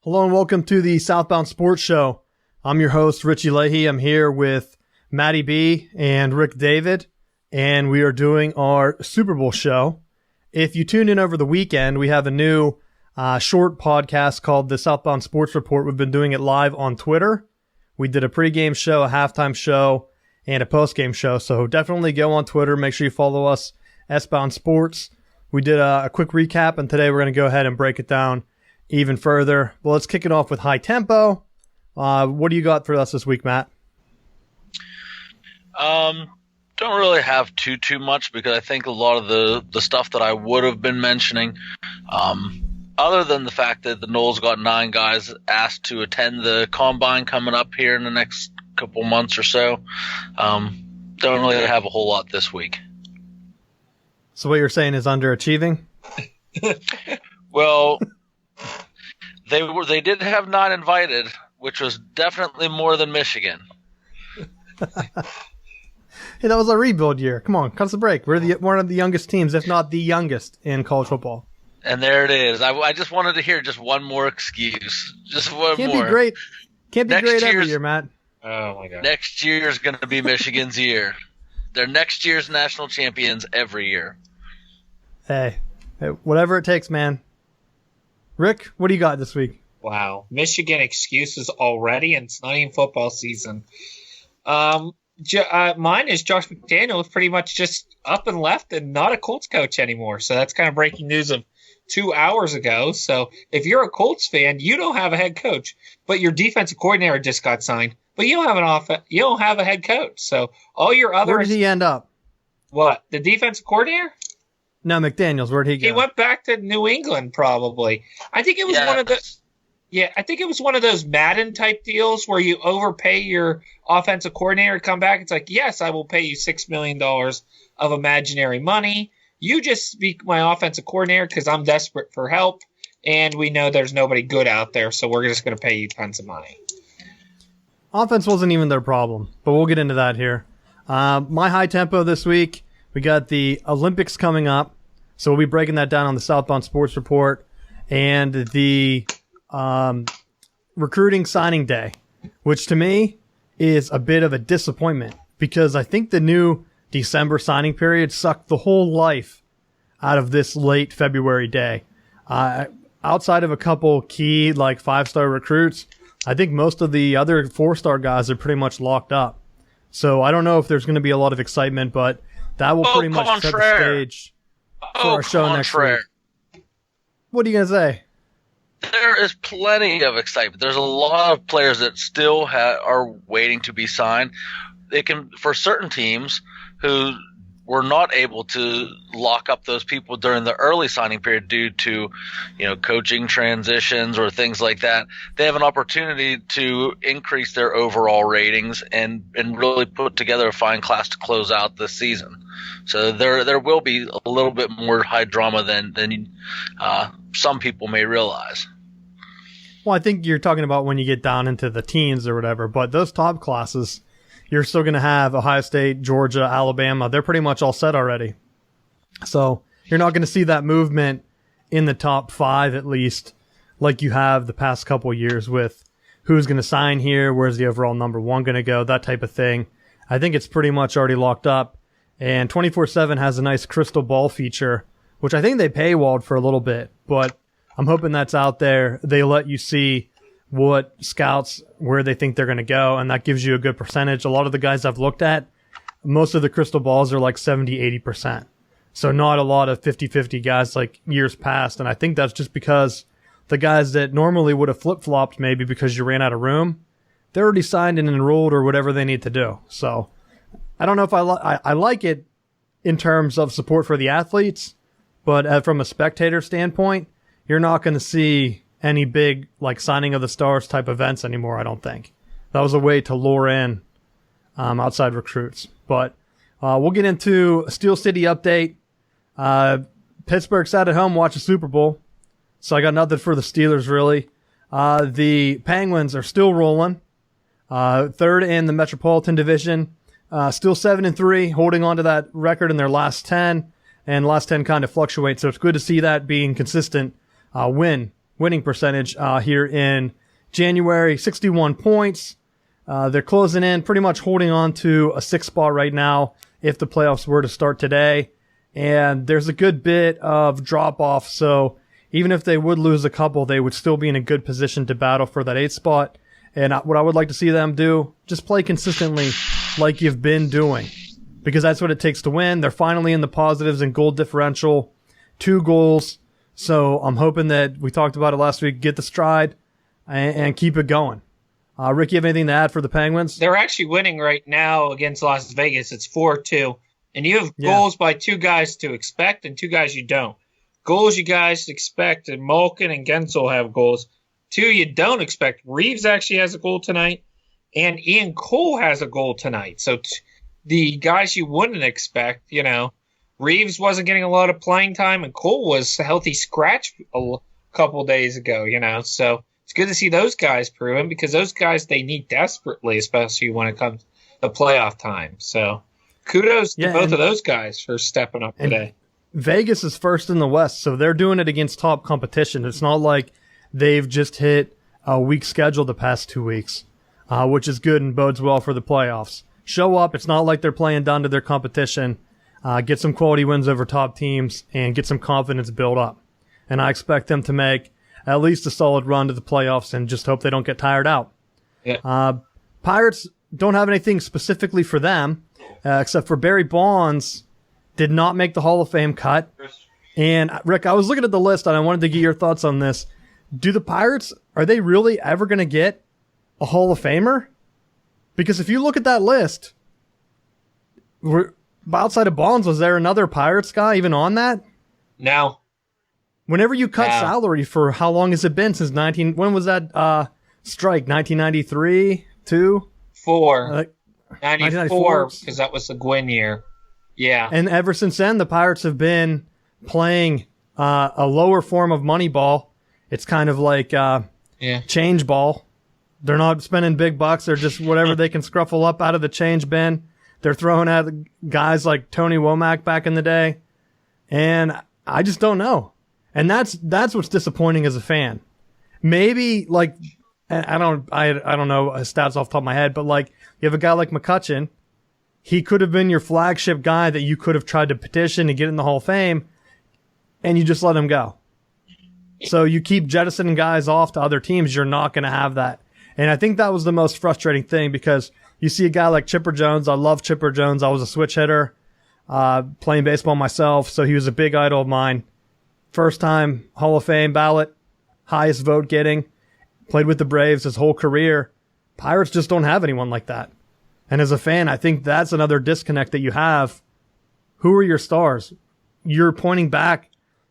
Hello and welcome to the Southbound Sports Show. I'm your host, Richie Leahy. I'm here with Matty B and Rick David, and we are doing our Super Bowl show. If you tuned in over the weekend, we have a new short podcast called the Southbound Sports Report. We've been doing it live on Twitter. We did a pregame show, a halftime show, and a postgame show. So definitely go on Twitter. Make sure you follow us, S-Bound Sports. We did a quick recap, and today we're going to go ahead and break it down even further. Well, let's kick it off with high tempo. What do you got for us this week, Matt? Don't really have too much because I think a lot of the stuff that I would have been mentioning, other than the fact that the Noles got 9 guys asked to attend the combine coming up here in the next couple months or so, don't really have a whole lot this week. So what you're saying is underachieving? Well, they did have 9 invited, which was definitely more than Michigan. Hey, that was a rebuild year. Come on, cut us a break. We're one of the youngest teams, if not the youngest, in college football. And there it is. I just wanted to hear just one more excuse. Just one more. Can't be great. Can't be great every year, Matt. Oh, my God. Next year is going to be Michigan's year. They're next year's national champions every year. Hey, whatever it takes, man. Rick, what do you got this week? Wow. Michigan excuses already, and it's not even football season. Mine is Josh McDaniels pretty much just up and left and not a Colts coach anymore. So that's kind of breaking news of 2 hours ago. So if you're a Colts fan, you don't have a head coach, but your defensive coordinator just got signed. But you don't have a head coach. So all your others. Where did he end up? What? The defensive coordinator? No, McDaniels. Where'd he go? He went back to New England, probably. I think it was one of the. Yeah, I think it was one of those Madden type deals where you overpay your offensive coordinator to come back. It's like, yes, I will pay you $6 million of imaginary money. You just be my offensive coordinator because I'm desperate for help, and we know there's nobody good out there, so we're just going to pay you tons of money. Offense wasn't even their problem, but we'll get into that here. My high tempo this week, we got the Olympics coming up, so we'll be breaking that down on the Southbound Sports Report, and the recruiting signing day, which to me is a bit of a disappointment because I think the new December signing period sucked the whole life out of this late February day. Outside of a couple key 5-star recruits, I think most of the other 4-star guys are pretty much locked up. So I don't know if there's going to be a lot of excitement, but that will pretty much set the stage for our show next week. What are you going to say? There is plenty of excitement. There's a lot of players that still are waiting to be signed. For certain teams who were not able to lock up those people during the early signing period due to, coaching transitions or things like that, they have an opportunity to increase their overall ratings and really put together a fine class to close out this season. So there will be a little bit more high drama than some people may realize. Well, I think you're talking about when you get down into the teens or whatever, but those top classes, you're still going to have Ohio State, Georgia, Alabama. They're pretty much all set already. So you're not going to see that movement in the top 5, at least, like you have the past couple of years with who's going to sign here, where's the overall number 1 going to go, that type of thing. I think it's pretty much already locked up. And 24/7 has a nice crystal ball feature, which I think they paywalled for a little bit, but I'm hoping that's out there. They let you see what scouts, where they think they're going to go, and that gives you a good percentage. A lot of the guys I've looked at, most of the crystal balls are like 70, 80%. So not a lot of 50-50 guys like years past, and I think that's just because the guys that normally would have flip-flopped maybe because you ran out of room, they're already signed and enrolled or whatever they need to do. So I don't know if I like it in terms of support for the athletes, but from a spectator standpoint, you're not going to see any big signing of the stars type events anymore, I don't think. That was a way to lure in outside recruits. But we'll get into a Steel City update. Pittsburgh sat at home, watched the Super Bowl, so I got nothing for the Steelers, really. The Penguins are still rolling. 3rd in the Metropolitan Division. Still 7-3, holding on to that record in their last 10. And last 10 kind of fluctuates, so it's good to see that being consistent win winning percentage here in January, 61 points. They're closing in, pretty much holding on to a 6th spot right now if the playoffs were to start today. And there's a good bit of drop off, so even if they would lose a couple, they would still be in a good position to battle for that 8th spot. And what I would like to see them do, just play consistently like you've been doing, because that's what it takes to win. They're finally in the positives in goal differential, 2 goals. So I'm hoping that, we talked about it last week, get the stride and keep it going. Rick, you have anything to add for the Penguins? They're actually winning right now against Las Vegas. It's 4-2. And you have goals by 2 guys to expect and 2 guys you don't. Goals you guys expect, and Malkin and Gensel have goals. 2 you don't expect. Reeves actually has a goal tonight, and Ian Cole has a goal tonight. So the guys you wouldn't expect, Reeves wasn't getting a lot of playing time, and Cole was a healthy scratch a couple days ago, So it's good to see those guys proven, because those guys they need desperately, especially when it comes to playoff time. So kudos to both of those guys for stepping up today. Vegas is first in the West, so they're doing it against top competition. It's not like they've just hit a weak schedule the past 2 weeks, which is good and bodes well for the playoffs. Show up. It's not like they're playing down to their competition. Get some quality wins over top teams and get some confidence built up. And I expect them to make at least a solid run to the playoffs and just hope they don't get tired out. Yeah. Pirates don't have anything specifically for them, except for Barry Bonds did not make the Hall of Fame cut. And Rick, I was looking at the list and I wanted to get your thoughts on this. Do the Pirates, are they really ever going to get a Hall of Famer? Because if you look at that list, outside of Bonds, was there another Pirates guy even on that? No. Whenever you cut salary for how long has it been since when was that strike? 1993, 2? 4. 94, because that was the Gwynn year. Yeah. And ever since then, the Pirates have been playing a lower form of money ball. It's kind of like change ball. They're not spending big bucks. They're just whatever they can scruffle up out of the change bin. They're throwing at guys like Tony Womack back in the day. And I just don't know. And that's what's disappointing as a fan. Maybe like, I don't know stats off the top of my head, but like you have a guy like McCutchen. He could have been your flagship guy that you could have tried to petition to get in the Hall of Fame, and you just let him go. So you keep jettisoning guys off to other teams, you're not going to have that. And I think that was the most frustrating thing, because you see a guy like Chipper Jones. I love Chipper Jones. I was a switch hitter, playing baseball myself, so he was a big idol of mine. First time Hall of Fame ballot, highest vote getting, played with the Braves his whole career. Pirates just don't have anyone like that. And as a fan, I think that's another disconnect that you have. Who are your stars? You're pointing back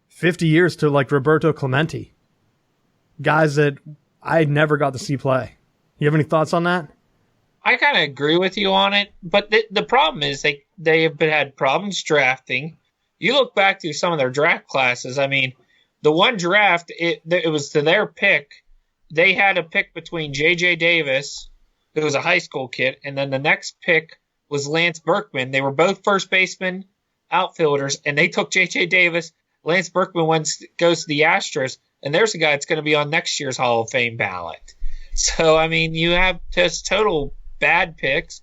50 years to like Roberto Clemente. Guys that I never got to see play. You have any thoughts on that? I kind of agree with you on it, but the problem is they have had problems drafting. You look back to some of their draft classes. I mean, the one draft, it was to their pick. They had a pick between J.J. Davis, who was a high school kid, and then the next pick was Lance Berkman. They were both first baseman outfielders, and they took J.J. Davis. Lance Berkman goes to the Astros, and there's a guy that's going to be on next year's Hall of Fame ballot. So, I mean, you have just total bad picks.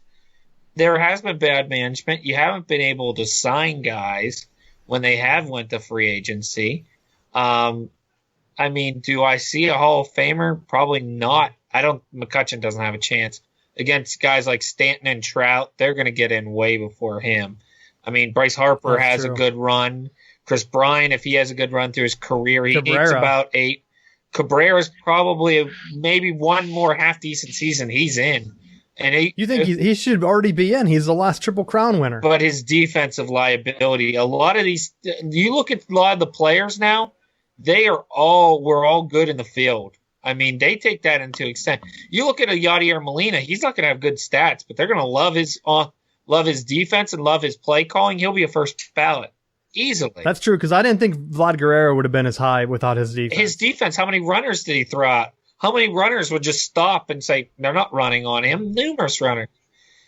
There has been bad management. You haven't been able to sign guys when they have went to free agency. I mean, do I see a Hall of Famer? Probably not. McCutchen doesn't have a chance. Against guys like Stanton and Trout, they're going to get in way before him. I mean, Bryce Harper has a good run. Chris Bryant, if he has a good run through his career, he needs about 8. Cabrera's probably maybe one more half-decent season he's in. And you think he should already be in? He's the last Triple Crown winner. But his defensive liability, a lot of these, you look at a lot of the players now, we're all good in the field. I mean, they take that into extent. You look at a Yadier Molina, he's not going to have good stats, but they're going to love his defense and love his play calling. He'll be a first ballot easily. That's true, because I didn't think Vlad Guerrero would have been as high without his defense. His defense, how many runners did he throw out? How many runners would just stop and say, they're not running on him? Numerous runners.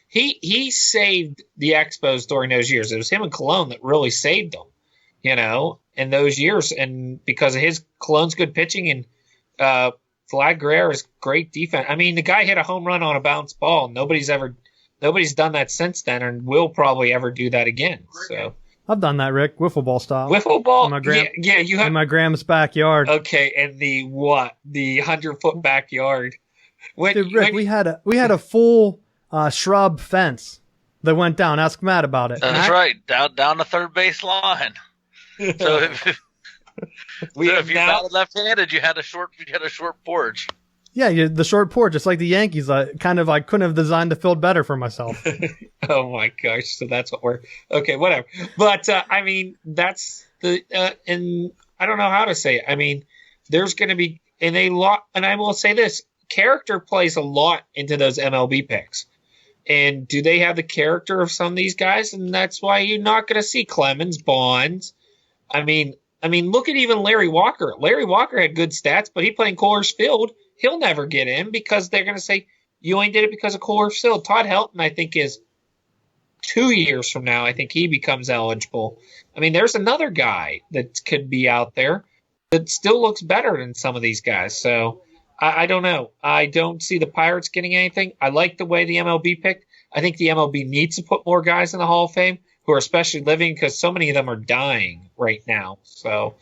He saved the Expos during those years. It was him and Colon that really saved them, in those years. And because of his Colon's good pitching and Vlad Guerrero is great defense. I mean, the guy hit a home run on a bounce ball. Nobody's done that since then, and will probably ever do that again. So I've done that, Rick. Wiffle ball style. wiffle ball, Yeah, you have in my grandma's backyard. okay, and the 100-foot backyard. Dude, Rick, we had a full shrub fence that went down. Ask Matt about it. That's right, down the third base line. So if you batted left-handed, you had a short porch. Yeah, the short porch, just like the Yankees. I couldn't have designed the field better for myself. Oh my gosh! So that's what we're okay. Whatever. But I mean, that's the and I don't know how to say it. I mean, there's going to be and I will say this: character plays a lot into those MLB picks. And do they have the character of some of these guys? And that's why you're not going to see Clemens, Bonds. I mean, look at even Larry Walker. Larry Walker had good stats, but he played in Coors Field. He'll never get in because they're going to say, you only did it because of Coors Field. Todd Helton, I think, is 2 years from now. I think he becomes eligible. I mean, there's another guy that could be out there that still looks better than some of these guys. So I don't know. I don't see the Pirates getting anything. I like the way the MLB picked. I think the MLB needs to put more guys in the Hall of Fame who are especially living because so many of them are dying right now. So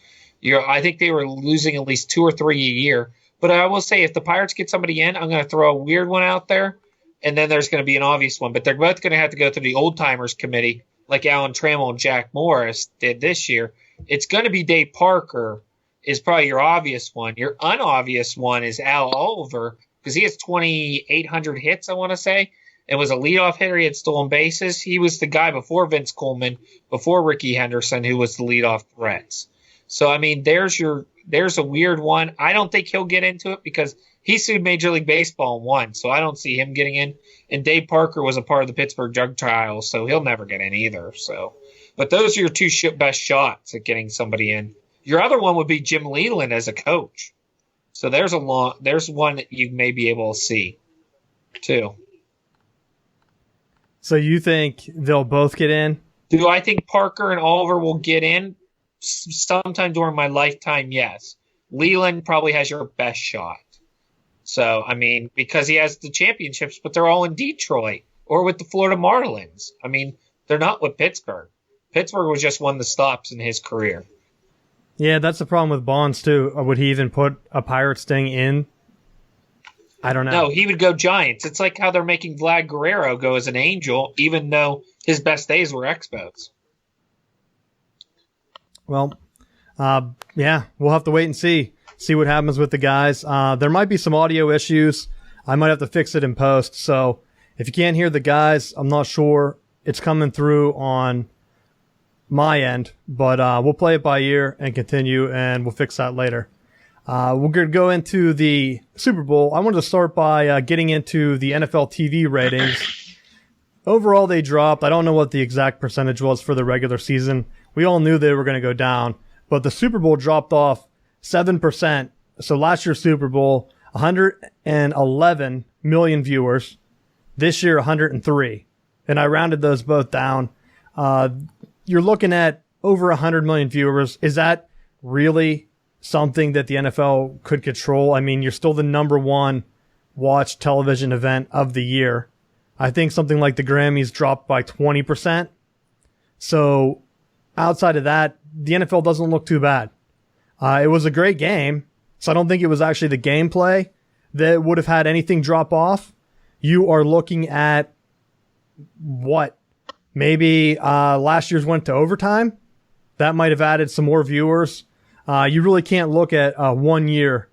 I think they were losing at least 2 or 3 a year. But I will say if the Pirates get somebody in, I'm going to throw a weird one out there, and then there's going to be an obvious one. But they're both going to have to go through the old-timers committee like Alan Trammell and Jack Morris did this year. It's going to be Dave Parker is probably your obvious one. Your unobvious one is Al Oliver because he has 2,800 hits, I want to say, and was a leadoff hitter. He had stolen bases. He was the guy before Vince Coleman, before Ricky Henderson, who was the leadoff Reds. So, I mean, there's a weird one. I don't think he'll get into it because he sued Major League Baseball and won, so I don't see him getting in. And Dave Parker was a part of the Pittsburgh drug trial, so he'll never get in either. So, but those are your two best shots at getting somebody in. Your other one would be Jim Leland as a coach. So there's one that you may be able to see, too. So you think they'll both get in? Do I think Parker and Oliver will get in? Sometime during my lifetime, yes. Leland probably has your best shot. So, I mean, because he has the championships, but they're all in Detroit or with the Florida Marlins. I mean, they're not with Pittsburgh. Pittsburgh was just one of the stops in his career. Yeah, that's the problem with Bonds, too. Would he even put a Pirates thing in? I don't know. No, he would go Giants. It's like how they're making Vlad Guerrero go as an Angel, even though his best days were Expos. Well, yeah, we'll have to wait and see what happens with the guys. There might be some audio issues. I might have to fix it in post. So if you can't hear the guys, I'm not sure it's coming through on my end, but we'll play it by ear and continue, and we'll fix that later. We're going to go into the Super Bowl. I wanted to start by getting into the NFL TV ratings. Overall, they dropped. I don't know what the exact percentage was for the regular season. We all knew they were going to go down, but the Super Bowl dropped off 7%. So last year's Super Bowl, 111 million viewers. This year, 103. And I rounded those both down. You're looking at over 100 million viewers. Is that really something that the NFL could control? I mean, you're still the number one watched television event of the year. I think something like the Grammys dropped by 20%. So outside of that, the NFL doesn't look too bad. It was a great game, so I don't think it was actually the gameplay that would have had anything drop off. You are looking at what? Maybe last year's went to overtime. That might have added some more viewers. You really can't look at a 1 year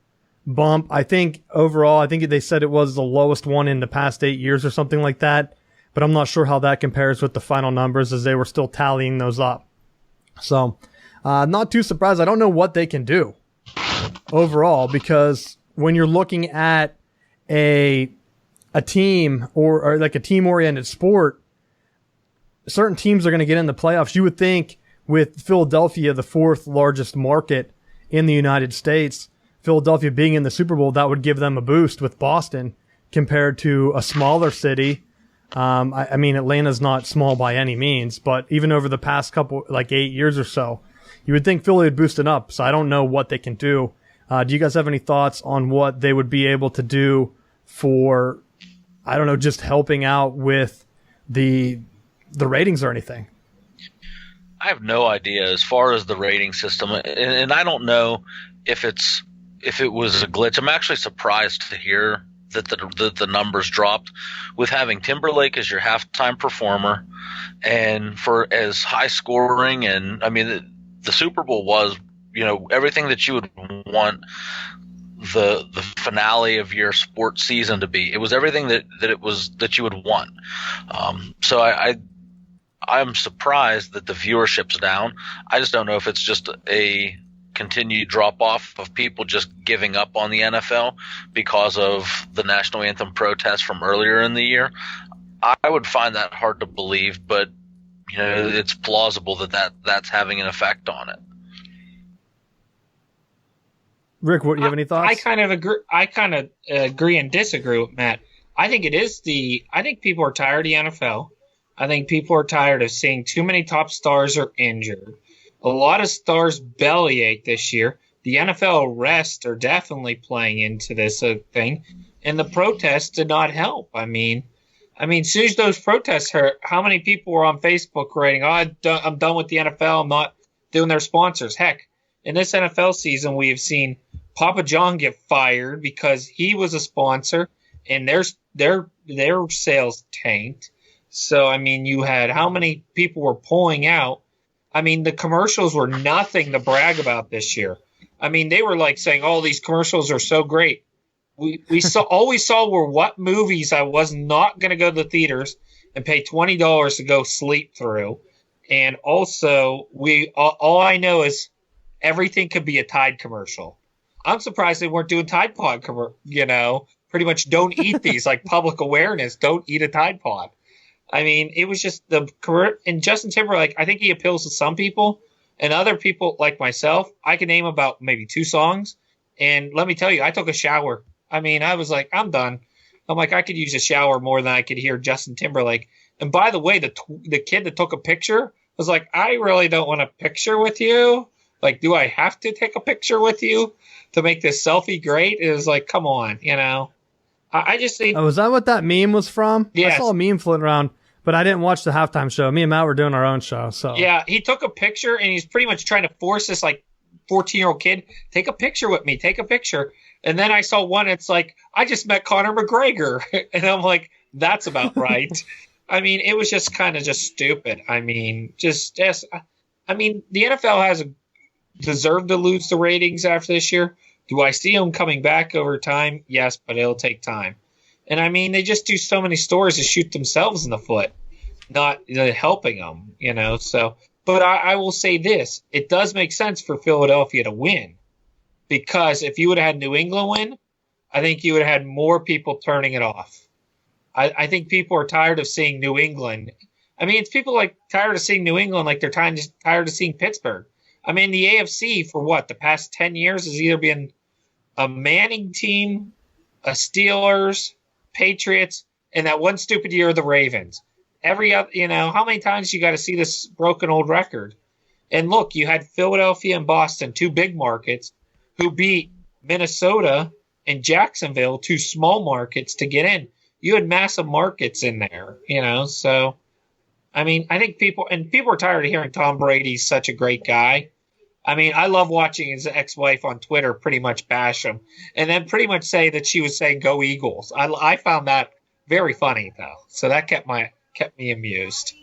bump. I think overall, I think they said it was the lowest one in the past 8 years or something like that. But I'm not sure how that compares with the final numbers as they were still tallying those up. So not too surprised. I don't know what they can do overall, because when you're looking at a team or like a team-oriented sport, certain teams are going to get in the playoffs. You would think with Philadelphia, the fourth largest market in the United States, Philadelphia being in the Super Bowl, that would give them a boost with Boston compared to a smaller city. I mean, Atlanta's not small by any means, but even over the past couple, like 8 years or so, you would think Philly would boost it up. So I don't know what they can do. Do you guys have any thoughts on what they would be able to do for, I don't know, just helping out with the ratings or anything? I have no idea as far as the rating system, and I don't know if it was a glitch. I'm actually surprised to hear that the numbers dropped with having Timberlake as your halftime performer, and for as high scoring. And I mean, the Super Bowl was, everything that you would want the finale of your sports season to be. It was everything that you would want. So I'm surprised that the viewership's down. I just don't know if it's just a continued drop off of people just giving up on the NFL because of the national anthem protest from earlier in the year. I would find that hard to believe, but it's plausible that's having an effect on it. Rick, what do you have any thoughts? I kind of agree and disagree with Matt. I think people are tired of the NFL. I think people are tired of seeing too many top stars are injured. A lot of stars bellyache this year. The NFL arrests are definitely playing into this thing, and the protests did not help. I mean, as soon as those protests hurt, how many people were on Facebook writing, I'm done with the NFL, I'm not doing their sponsors. Heck, in this NFL season, we have seen Papa John get fired because he was a sponsor, and their sales tanked. So, I mean, you had how many people were pulling out. I mean, the commercials were nothing to brag about this year. I mean, they were like saying, "Oh, these commercials are so great." We saw all we saw were what movies I was not going to go to the theaters and pay $20 to go sleep through, and also all I know is everything could be a Tide commercial. I'm surprised they weren't doing Tide Pod, pretty much don't eat these, like public awareness. Don't eat a Tide Pod. I mean, it was just and Justin Timberlake, I think he appeals to some people, and other people like myself, I can name about maybe 2 songs. And let me tell you, I took a shower. I mean, I was like, I'm done. I'm like, I could use a shower more than I could hear Justin Timberlake. And by the way, the kid that took a picture was like, I really don't want a picture with you. Like, do I have to take a picture with you to make this selfie great? It was like, come on, I just think. Oh, is that what that meme was from? Yes. I saw a meme floating around. But I didn't watch the halftime show. Me and Matt were doing our own show. So yeah, he took a picture, and he's pretty much trying to force this like 14-year-old kid, take a picture with me, take a picture. And then I saw one, it's like, I just met Conor McGregor. And I'm like, that's about right. I mean, it was just kind of just stupid. I mean, the NFL has deserved to lose the ratings after this year. Do I see them coming back over time? Yes, but it'll take time. And I mean, they just do so many stories to shoot themselves in the foot, not helping them, So, but I will say this: it does make sense for Philadelphia to win, because if you would have had New England win, I think you would have had more people turning it off. I think people are tired of seeing New England. I mean, it's people like tired of seeing New England like they're tired of seeing Pittsburgh. I mean, the AFC for the past 10 years has either been a Manning team, a Steelers, Patriots, and that one stupid year of the Ravens. Every other, how many times you got to see this broken old record? And look, you had Philadelphia and Boston, 2 big markets, who beat Minnesota and Jacksonville, 2 small markets, to get in. You had massive markets in there, So, I mean, I think people are tired of hearing Tom Brady's such a great guy. I mean, I love watching his ex-wife on Twitter pretty much bash him, and then pretty much say that she was saying "Go Eagles." I found that very funny, though, so that kept me amused.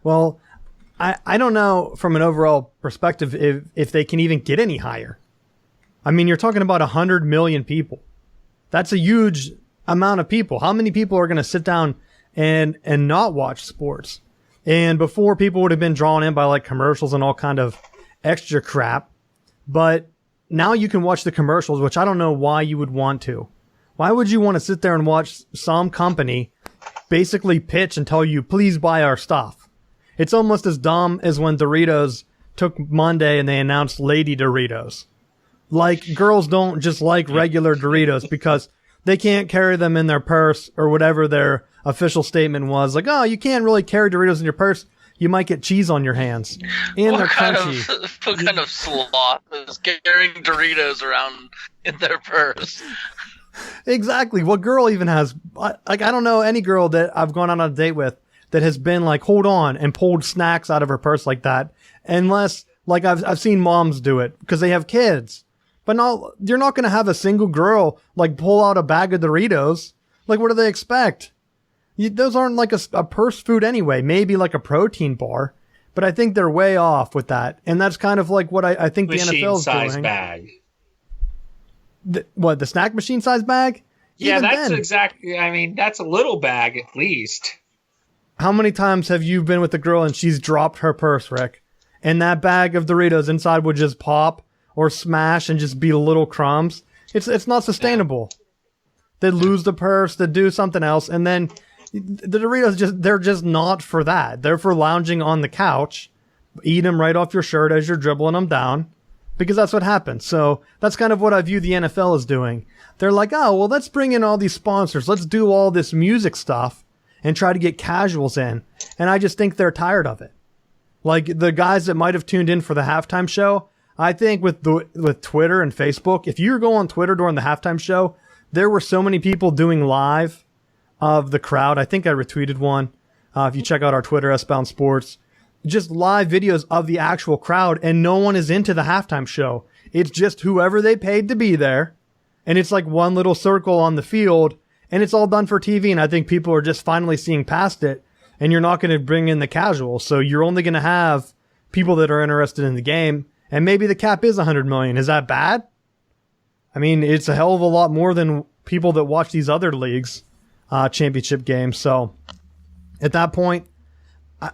Well, I don't know from an overall perspective if they can even get any higher. I mean, you're talking about 100 million people. That's a huge amount of people. How many people are going to sit down and not watch sports? And before, people would have been drawn in by like commercials and all kind of extra crap. But now you can watch the commercials, which I don't know why you would want to. Why would you want to sit there and watch some company basically pitch and tell you, please buy our stuff? It's almost as dumb as when Doritos took Monday and they announced Lady Doritos. Like, girls don't just like regular Doritos because they can't carry them in their purse or whatever their official statement was. Like, oh, you can't really carry Doritos in your purse. you might get cheese on your hands. And they're crunchy. What kind of sloth is carrying Doritos around in their purse? Exactly. What girl even has, I don't know any girl that I've gone on a date with that has been like, hold on, and pulled snacks out of her purse like that. Unless, like, I've seen moms do it because they have kids. But no, you're not going to have a single girl like pull out a bag of Doritos. Like, what do they expect? Those aren't like a purse food anyway. Maybe like a protein bar. But I think they're way off with that. And that's kind of like what I think the NFL is doing. Machine-sized bag. The snack machine size bag? Yeah, Even that's then, exactly. I mean, that's a little bag at least. how many times have you been with a girl and she's dropped her purse, Rick? And that bag of Doritos inside would just pop or smash and just be little crumbs. It's not sustainable. They lose the purse, they do something else, and then the Doritos they're just not for that. They're for lounging on the couch, eat them right off your shirt as you're dribbling them down. Because that's what happens. So that's kind of what I view the NFL as doing. They're like, oh, well, let's bring in all these sponsors. Let's do all this music stuff and try to get casuals in. And I just think they're tired of it. Like the guys that might have tuned in for the halftime show, I think with Twitter and Facebook, if you go on Twitter during the halftime show, there were so many people doing live of the crowd. I think I retweeted one. If you check out our Twitter, SBound Sports, just live videos of the actual crowd, and no one is into the halftime show. It's just whoever they paid to be there, and it's like one little circle on the field, and it's all done for TV, and I think people are just finally seeing past it, and you're not going to bring in the casuals, so you're only going to have people that are interested in the game, and maybe the cap is $100 million. Is that bad? I mean, it's a hell of a lot more than people that watch these other leagues, championship games, so at that point,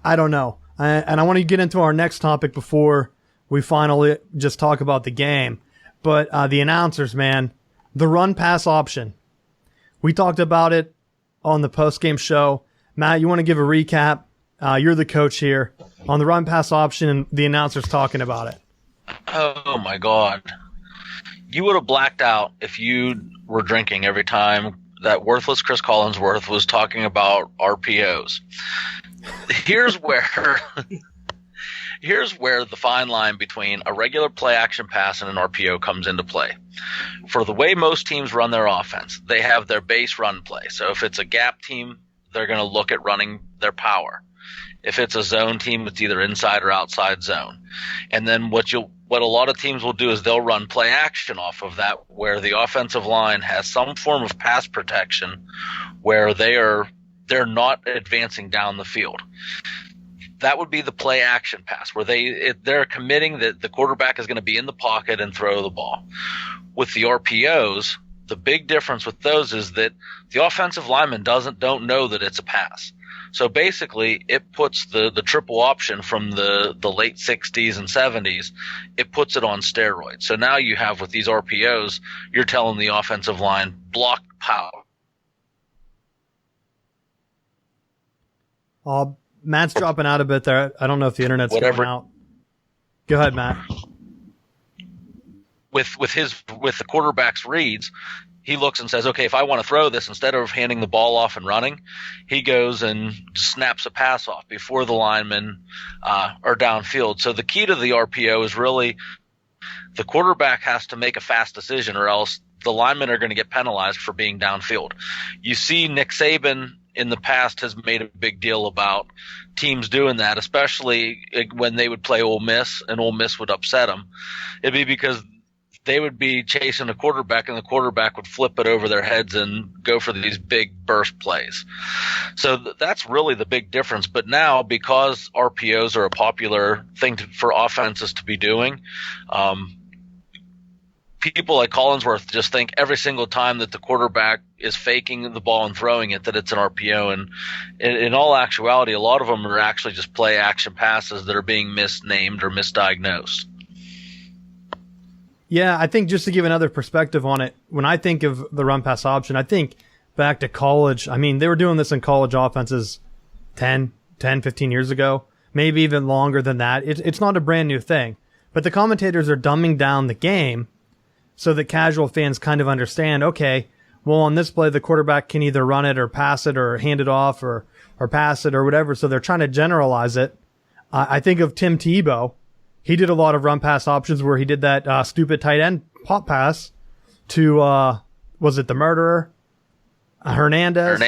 I don't know. And I want to get into our next topic before we finally just talk about the game. But the announcers, man, the run-pass option. We talked about it on the post-game show. Matt, you want to give a recap? You're the coach here on the run-pass option and the announcers talking about it. Oh, my God. You would have blacked out if you were drinking every time that worthless Chris Collinsworth was talking about RPOs. Here's where the fine line between a regular play action pass and an RPO comes into play. For the way most teams run their offense, they have their base run play. So if it's a gap team, they're going to look at running their power. If it's a zone team, it's either inside or outside zone. And then what a lot of teams will do is they'll run play action off of that, where the offensive line has some form of pass protection where they're not advancing down the field. That would be the play action pass, where they're committing that the quarterback is going to be in the pocket and throw the ball. With the RPOs, the big difference with those is that the offensive lineman don't know that it's a pass. So basically, it puts the triple option from the late 60s and 70s, it puts it on steroids. So now you have, with these RPOs, you're telling the offensive line, block power. Matt's dropping out a bit there. I don't know if the internet's going out. Go ahead, Matt. With the quarterback's reads, he looks and says, okay, if I want to throw this, instead of handing the ball off and running, he goes and snaps a pass off before the linemen are downfield. So the key to the RPO is really the quarterback has to make a fast decision, or else the linemen are going to get penalized for being downfield. You see Nick Saban in the past has made a big deal about teams doing that, especially when they would play Ole Miss and Ole Miss would upset them. It'd be because they would be chasing a quarterback and the quarterback would flip it over their heads and go for these big burst plays. So that's really the big difference. But now, because RPOs are a popular thing for offenses to be doing, people like Collinsworth just think every single time that the quarterback is faking the ball and throwing it that it's an RPO. And in all actuality, a lot of them are actually just play action passes that are being misnamed or misdiagnosed. Yeah, I think just to give another perspective on it, when I think of the run pass option, I think back to college. I mean, they were doing this in college offenses 10, 15 years ago, maybe even longer than that. It's not a brand new thing. But the commentators are dumbing down the game so that casual fans kind of understand, okay, well, on this play, the quarterback can either run it or pass it or hand it off or pass it or whatever. So they're trying to generalize it I think of Tim Tebow. He did a lot of run pass options where he did that stupid tight end pop pass to, was it the murderer? Hernandez.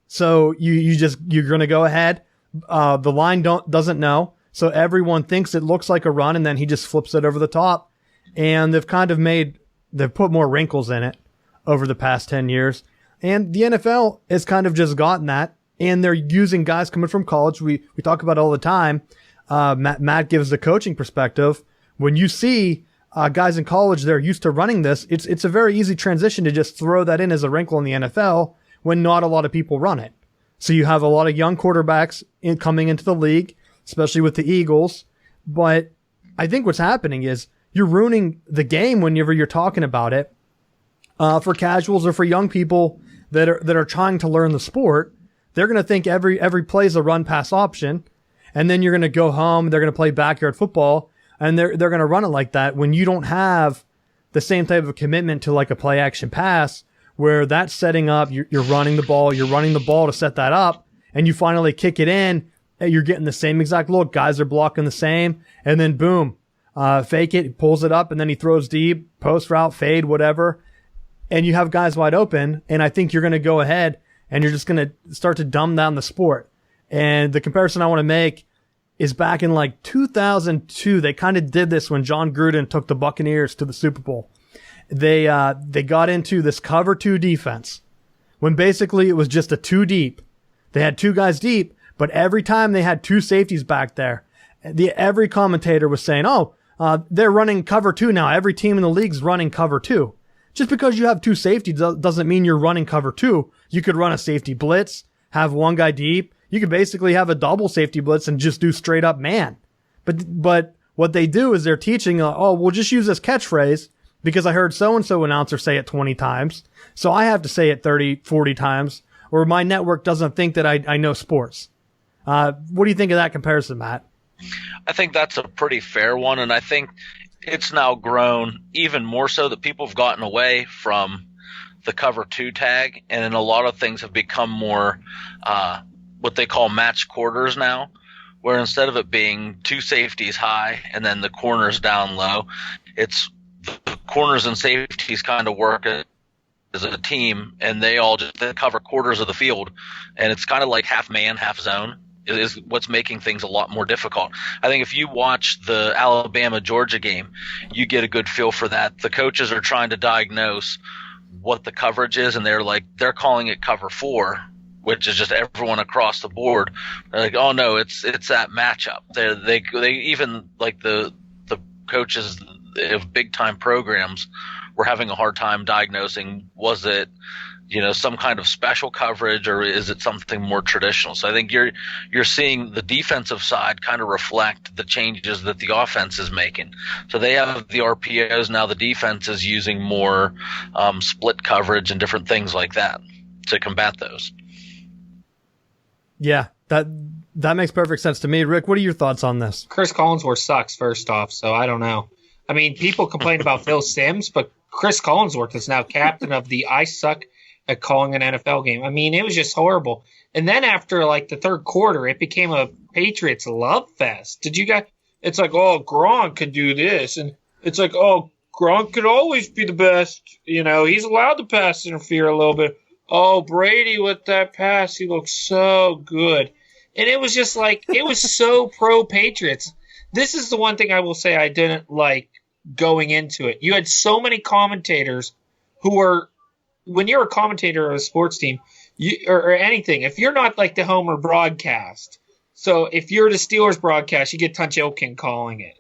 So you're going to go ahead. The line doesn't know. So everyone thinks it looks like a run, and then he just flips it over the top. And they've put more wrinkles in it over the past 10 years. And the NFL has kind of just gotten that. And they're using guys coming from college. We talk about it all the time. Matt gives the coaching perspective. When you see guys in college, they're used to running this. It's a very easy transition to just throw that in as a wrinkle in the NFL when not a lot of people run it. So you have a lot of young quarterbacks coming into the league, especially with the Eagles. But I think what's happening is you're ruining the game whenever you're talking about it for casuals or for young people that are trying to learn the sport. They're going to think every play is a run pass option, and then you're going to go home. They're going to play backyard football, and they're going to run it like that when you don't have the same type of commitment to like a play action pass where that's setting up. You're running the ball. You're running the ball to set that up, and you finally kick it in. And you're getting the same exact look. Guys are blocking the same, and then boom, fake it, he pulls it up, and then he throws deep, post route, fade, whatever, and you have guys wide open. And I think you're going to go ahead and you're just going to start to dumb down the sport. And the comparison I want to make is back in like 2002. They kind of did this when John Gruden took the Buccaneers to the Super Bowl. They got into this cover 2 defense when basically it was just a 2 deep. They had 2 guys deep, but every time they had 2 safeties back there, every commentator was saying, they're running cover 2 now. Every team in the league's running cover 2. Just because you have 2 safeties doesn't mean you're running cover 2. You could run a safety blitz, have one guy deep. You could basically have a double safety blitz and just do straight up man. But what they do is they're teaching, we'll just use this catchphrase because I heard so-and-so announcer say it 20 times. So I have to say it 30, 40 times, or my network doesn't think that I know sports. What do you think of that comparison, Matt? I think that's a pretty fair one, and I think it's now grown even more so that people have gotten away from the cover 2 tag, and then a lot of things have become more what they call match quarters now, where instead of it being 2 safeties high and then the corners down low, it's the corners and safeties kind of work as a team, and they cover quarters of the field, and it's kind of like half man, half zone. Is what's making things a lot more difficult. I think if you watch the Alabama-Georgia game, you get a good feel for that. The coaches are trying to diagnose what the coverage is, and they're calling it cover 4, which is just everyone across the board. They're like, oh no, it's that matchup. They even like the coaches of big time programs were having a hard time diagnosing, was it some kind of special coverage, or is it something more traditional? So I think you're seeing the defensive side kind of reflect the changes that the offense is making. So they have the RPOs now. The defense is using more split coverage and different things like that to combat those. Yeah, that makes perfect sense to me. Rick, what are your thoughts on this? Chris Collinsworth sucks, first off, so I don't know. I mean, people complain about Phil Simms, but Chris Collinsworth is now captain of the I suck at calling an NFL game. I mean, it was just horrible. And then after like the third quarter, it became a Patriots love fest. Did you guys? It's like, Gronk could do this, and it's like, Gronk could always be the best. He's allowed to pass interfere a little bit. Oh, Brady with that pass, he looks so good. And it was just like, it was so pro Patriots. This is the one thing I will say I didn't like going into it. You had so many commentators who were, when you're a commentator of a sports team or anything, if you're not like the Homer broadcast, so if you're the Steelers broadcast, you get Tunch Ilkin calling it.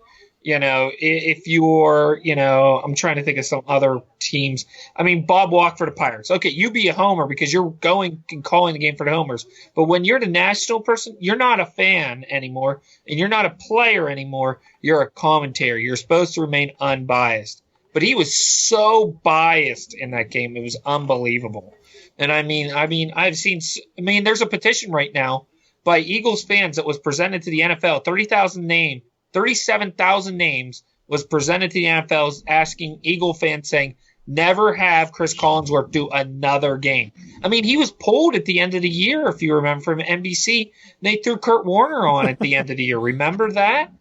If you're, I'm trying to think of some other teams. I mean, Bob Walk for the Pirates. Okay, you be a Homer because you're going and calling the game for the Homers. But when you're the national person, you're not a fan anymore, and you're not a player anymore. You're a commentator. You're supposed to remain unbiased. But he was so biased in that game. It was unbelievable. And I mean, there's a petition right now by Eagles fans that was presented to the NFL. 37,000 names was presented to the NFL asking Eagle fans saying, Never have Chris Collinsworth do another game. I mean, he was pulled at the end of the year, if you remember, from NBC. They threw Kurt Warner on at the end of the year. Remember that?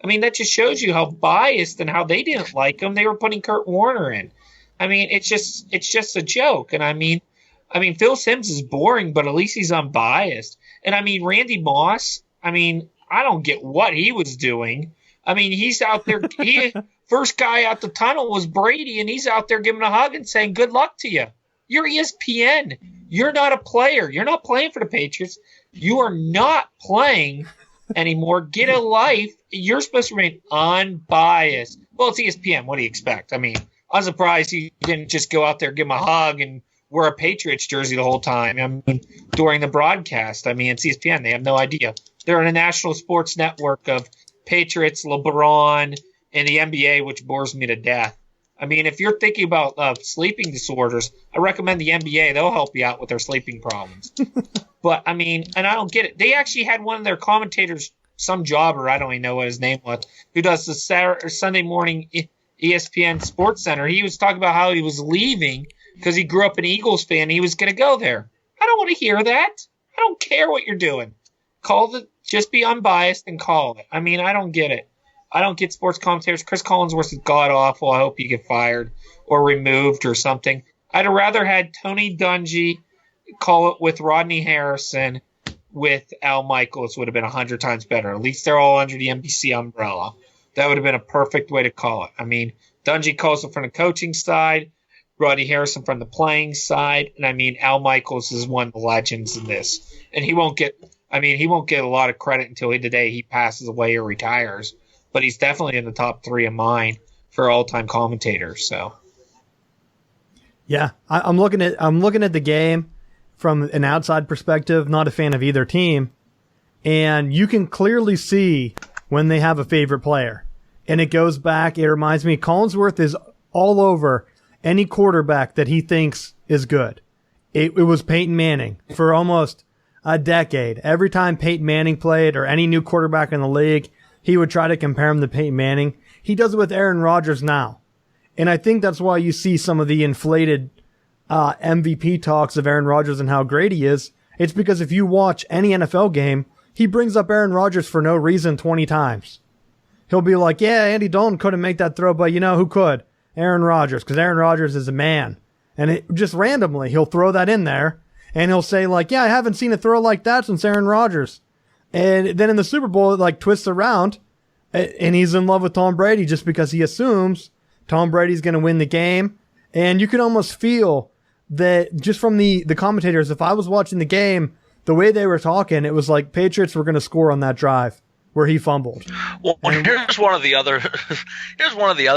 I mean, that just shows you how biased and how they didn't like him. They were putting Kurt Warner in. I mean, it's just a joke. And I mean, Phil Simms is boring, but at least he's unbiased. And I mean, Randy Moss, I mean, I don't get what he was doing. I mean, he's out there. First guy out the tunnel was Brady, and he's out there giving a hug and saying, "Good luck to you. You're ESPN. You're not a player. You're not playing for the Patriots. You are not playing anymore. Get a life. You're supposed to remain unbiased." Well, it's ESPN. What do you expect? I mean, I'm surprised he didn't just go out there, give him a hug, and wear a Patriots jersey the whole time. I mean, during the broadcast. I mean, it's ESPN. They have no idea. They're in a national sports network of Patriots, LeBron, and the NBA, which bores me to death. I mean, if you're thinking about sleeping disorders, I recommend the NBA. They'll help you out with their sleeping problems. But, I mean, and I don't get it. They actually had one of their commentators, some jobber, I don't even know what his name was, who does the Sunday morning ESPN Sports Center. He was talking about how he was leaving because he grew up an Eagles fan. And he was going to go there. I don't want to hear that. I don't care what you're doing. Just be unbiased and call it. I mean, I don't get it. I don't get sports commentators. Chris Collinsworth is god-awful. I hope you get fired or removed or something. I'd have rather had Tony Dungy call it with Rodney Harrison with Al Michaels. Would have been 100 times better. At least they're all under the NBC umbrella. That would have been a perfect way to call it. I mean, Dungy calls it from the coaching side, Rodney Harrison from the playing side, and I mean, Al Michaels is one of the legends in this. And he won't get a lot of credit until the day he passes away or retires. But he's definitely in the top 3 of mine for all-time commentators. So, yeah, I'm looking at the game from an outside perspective. Not a fan of either team, and you can clearly see when they have a favorite player. And it goes back. It reminds me, Collinsworth is all over any quarterback that he thinks is good. It was Peyton Manning for almost a decade. Every time Peyton Manning played or any new quarterback in the league, he would try to compare him to Peyton Manning. He does it with Aaron Rodgers now. And I think that's why you see some of the inflated MVP talks of Aaron Rodgers and how great he is. It's because if you watch any NFL game, he brings up Aaron Rodgers for no reason 20 times. He'll be like, yeah, Andy Dalton couldn't make that throw, but you know who could? Aaron Rodgers, because Aaron Rodgers is a man. And it just randomly, he'll throw that in there, and he'll say, like, yeah, I haven't seen a throw like that since Aaron Rodgers. And then in the Super Bowl, it like twists around, and he's in love with Tom Brady just because he assumes Tom Brady's going to win the game. And you can almost feel that just from the commentators, if I was watching the game, the way they were talking, it was like Patriots were going to score on that drive where he fumbled. Well, here's one of the other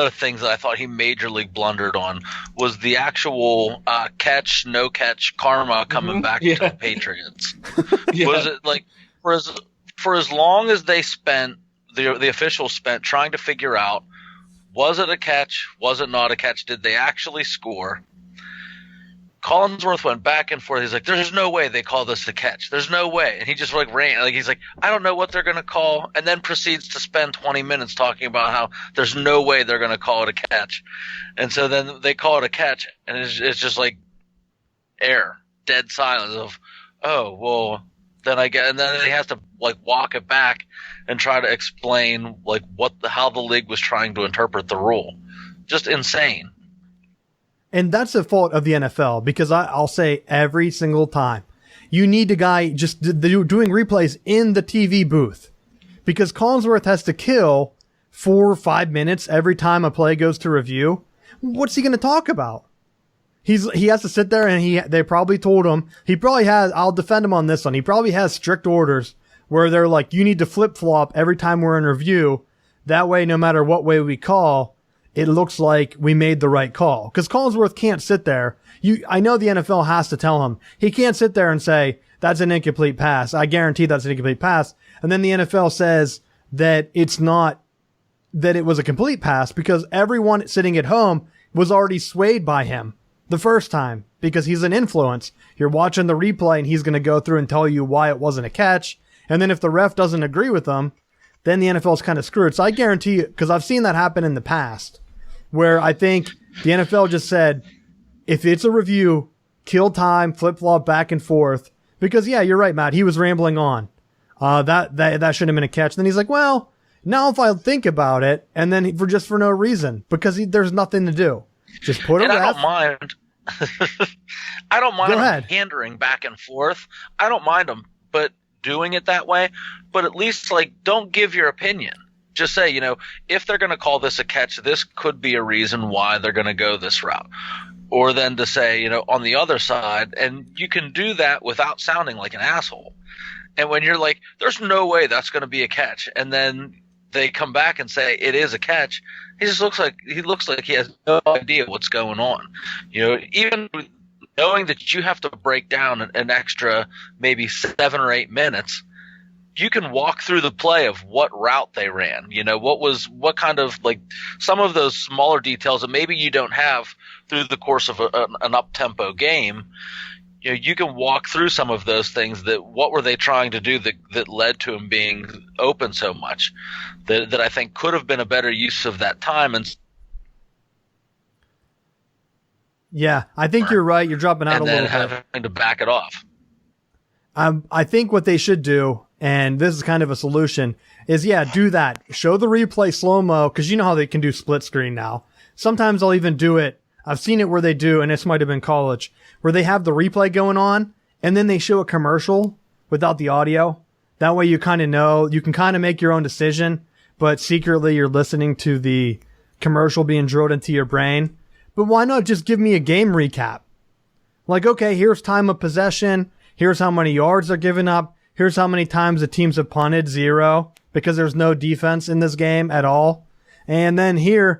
things that I thought he majorly blundered on was the actual catch, no catch karma coming back to the Patriots. Was it like for as long as they spent the officials spent trying to figure out, was it a catch, was it not a catch, did they actually score? Collinsworth went back and forth. He's like, there's no way they call this a catch. There's no way. And he just like ran. Like he's like, I don't know what they're going to call. And then proceeds to spend 20 minutes talking about how there's no way they're going to call it a catch. And so then they call it a catch. And it's just like air, dead silence of, oh, well, then and then he has to like walk it back and try to explain like how the league was trying to interpret the rule. Just insane. And that's the fault of the NFL, because I'll say every single time, you need a guy just doing replays in the TV booth, because Collinsworth has to kill 4 or 5 minutes every time a play goes to review. What's he going to talk about? He has to sit there, and they probably told him, he probably has, I'll defend him on this one, he probably has strict orders where they're like, you need to flip-flop every time we're in review. That way, no matter what way we call, it looks like we made the right call. Because Collinsworth can't sit there. I know the NFL has to tell him. He can't sit there and say, that's an incomplete pass. I guarantee that's an incomplete pass. And then the NFL says that it's not, that it was a complete pass, because everyone sitting at home was already swayed by him the first time, because he's an influence. You're watching the replay and he's going to go through and tell you why it wasn't a catch. And then if the ref doesn't agree with him, then the NFL is kind of screwed. So I guarantee you, because I've seen that happen in the past, where I think The NFL just said, if it's a review, kill time, flip-flop back and forth. Because, yeah, you're right, Matt. He was rambling on. That shouldn't have been a catch. Then he's like, well, now if I think about it, and then for no reason, because there's nothing to do. Just put a ref. I don't mind. I don't mind Go them ahead. pandering back and forth. I don't mind them, but doing it that way. But at least, don't give your opinion. Just say, if they're going to call this a catch, this could be a reason why they're going to go this route. Or then to say, on the other side, and you can do that without sounding like an asshole. And when you're like, there's no way that's going to be a catch, and then they come back and say it is a catch, he looks like he has no idea what's going on. Even knowing that you have to break down an extra maybe 7 or 8 minutes, you can walk through the play of what route they ran. What kind of some of those smaller details that maybe you don't have through the course of an up-tempo game. You can walk through some of those things that what were they trying to do that led to him being open so much that I think could have been a better use of that time. And yeah, I think you're right. You're dropping out a little bit. And then having to back it off. I think what they should do, and this is kind of a solution, is do that. Show the replay slow-mo, because you know how they can do split screen now. Sometimes I'll even do it. I've seen it where they do, and this might have been college, where they have the replay going on, and then they show a commercial without the audio. That way you kind of know, you can kind of make your own decision, but secretly you're listening to the commercial being drilled into your brain. But why not just give me a game recap? Okay, here's time of possession. Here's how many yards they're giving up. Here's how many times the teams have punted, 0, because there's no defense in this game at all. And then here's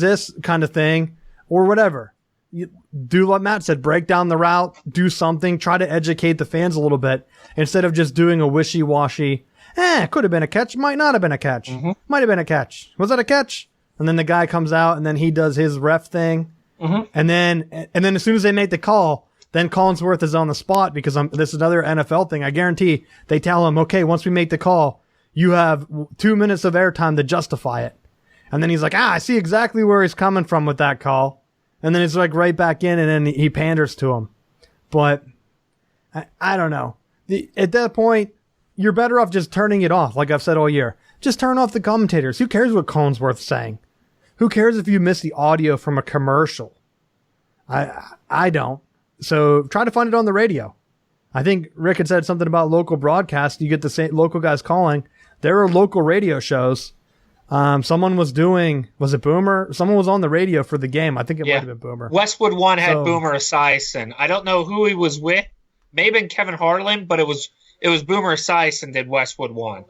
this kind of thing, or whatever. You do what Matt said, break down the route, do something, try to educate the fans a little bit, instead of just doing a wishy-washy, could have been a catch, might not have been a catch, might have been a catch. Was that a catch? And then the guy comes out, and then he does his ref thing. And then as soon as they make the call, then Collinsworth is on the spot, because this is another NFL thing. I guarantee they tell him, okay, once we make the call, you have 2 minutes of airtime to justify it. And then he's like, I see exactly where he's coming from with that call. And then it's right back in, and then he panders to him. But I don't know. At that point, you're better off just turning it off, like I've said all year. Just turn off the commentators. Who cares what Collinsworth's saying? Who cares if you miss the audio from a commercial? I don't. So try to find it on the radio. I think Rick had said something about local broadcast. You get the same local guys calling. There are local radio shows. Someone was doing, was it Boomer? Someone was on the radio for the game. I think it might have been Boomer. Westwood One had Boomer Esiason. I don't know who he was with. Maybe Kevin Harlan, but it was Boomer Esiason did Westwood One.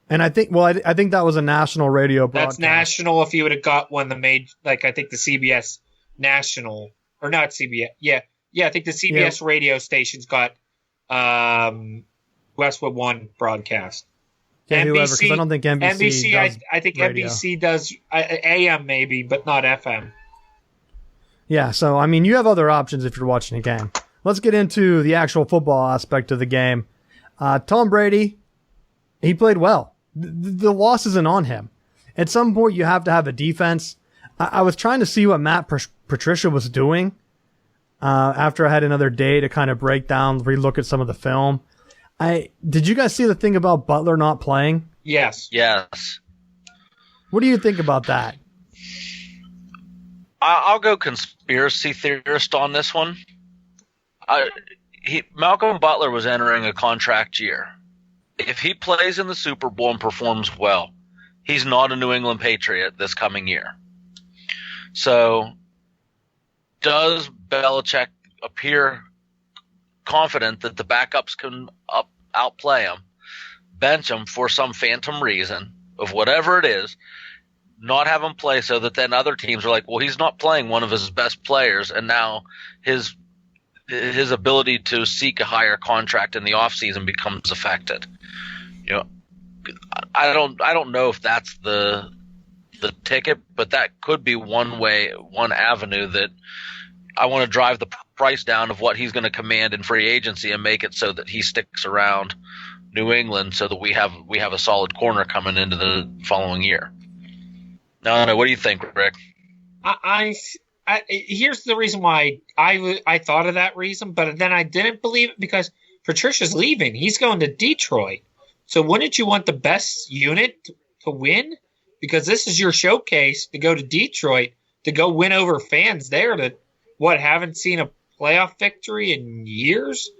And I think that was a national radio broadcast. That's national. If you would have got one that made, I think the CBS national, or not CBS. Yeah, I think the CBS radio stations got Westwood One broadcast. Yeah, whoever, because I don't think NBC does I think radio. NBC does AM maybe, but not FM. Yeah, so, I mean, you have other options if you're watching a game. Let's get into the actual football aspect of the game. Tom Brady, he played well. The loss isn't on him. At some point, you have to have a defense. I was trying to see what Matt Patricia was doing after I had another day to kind of break down, relook at some of the film. Did you guys see the thing about Butler not playing? Yes. What do you think about that? I'll go conspiracy theorist on this one. Malcolm Butler was entering a contract year. If he plays in the Super Bowl and performs well, he's not a New England Patriot this coming year. So, does Belichick appear confident that the backups can outplay him, bench him for some phantom reason of whatever it is, not have him play so that then other teams are like, well, he's not playing one of his best players, and now his ability to seek a higher contract in the offseason becomes affected. I don't know if that's the ticket, but that could be one avenue that I want to drive the price down of what he's going to command in free agency and make it so that he sticks around New England so that we have a solid corner coming into the following year. No, what do you think, Rick? Here's the reason why I thought of that reason, but then I didn't believe it because Patricia's leaving. He's going to Detroit. So wouldn't you want the best unit to win? Because this is your showcase to go to Detroit to go win over fans there that haven't seen a playoff victory in years.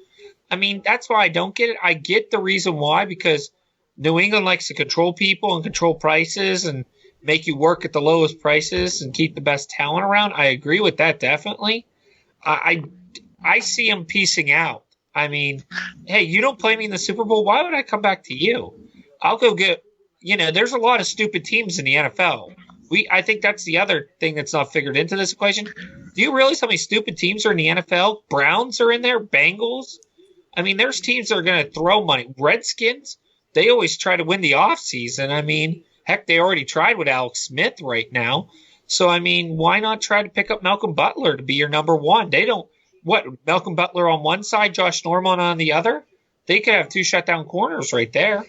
I mean, that's why I don't get it. I get the reason why, because New England likes to control people and control prices and make you work at the lowest prices and keep the best talent around. I agree with that, definitely. I see him piecing out. I mean, hey, you don't play me in the Super Bowl, why would I come back to you? I'll go get, there's a lot of stupid teams in the NFL. I think that's the other thing that's not figured into this equation. Do you realize how many stupid teams are in the NFL? Browns are in there, Bengals. I mean, there's teams that are going to throw money. Redskins, they always try to win the offseason. I mean, heck, they already tried with Alex Smith right now. So, I mean, why not try to pick up Malcolm Butler to be your number one? They don't – Malcolm Butler on one side, Josh Norman on the other? They could have two shutdown corners right there.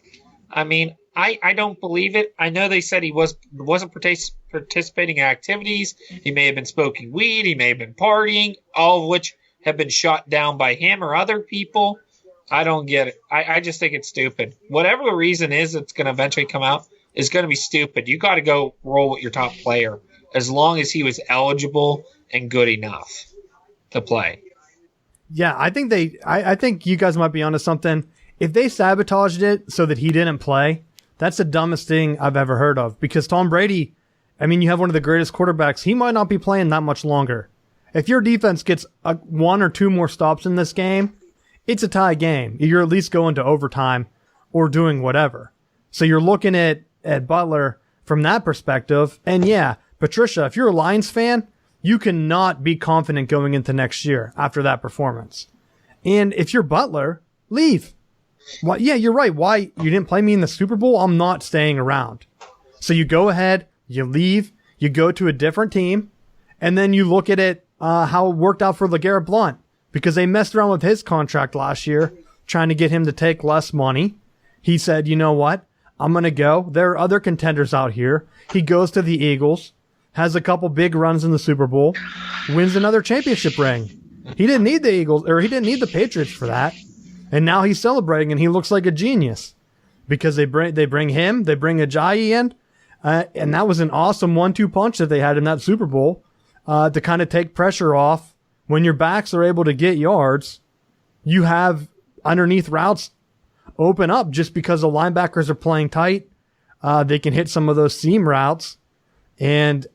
I mean, I don't believe it. I know they said he wasn't participating in activities. He may have been smoking weed. He may have been partying, all of which have been shot down by him or other people. I don't get it. I just think it's stupid. Whatever the reason is that's going to eventually come out is going to be stupid. You got to go roll with your top player as long as he was eligible and good enough to play. Yeah, I think I think you guys might be onto something. If they sabotaged it so that he didn't play, that's the dumbest thing I've ever heard of. Because Tom Brady, I mean, you have one of the greatest quarterbacks. He might not be playing that much longer. If your defense gets one or two more stops in this game, it's a tie game. You're at least going to overtime or doing whatever. So you're looking at Butler from that perspective. And yeah, Patricia, if you're a Lions fan, you cannot be confident going into next year after that performance. And if you're Butler, leave. Well, yeah, you're right. Why? You didn't play me in the Super Bowl? I'm not staying around. So you go ahead, you leave, you go to a different team, and then you look at it, how it worked out for LeGarrette Blount, because they messed around with his contract last year, trying to get him to take less money. He said, you know what? I'm going to go. There are other contenders out here. He goes to the Eagles, has a couple big runs in the Super Bowl, wins another championship ring. He didn't need the Eagles, or he didn't need the Patriots for that. And now he's celebrating, and he looks like a genius because they bring him, they bring Ajayi in, and that was an awesome 1-2 punch that they had in that Super Bowl to kind of take pressure off. When your backs are able to get yards, you have underneath routes open up just because the linebackers are playing tight. They can hit some of those seam routes, and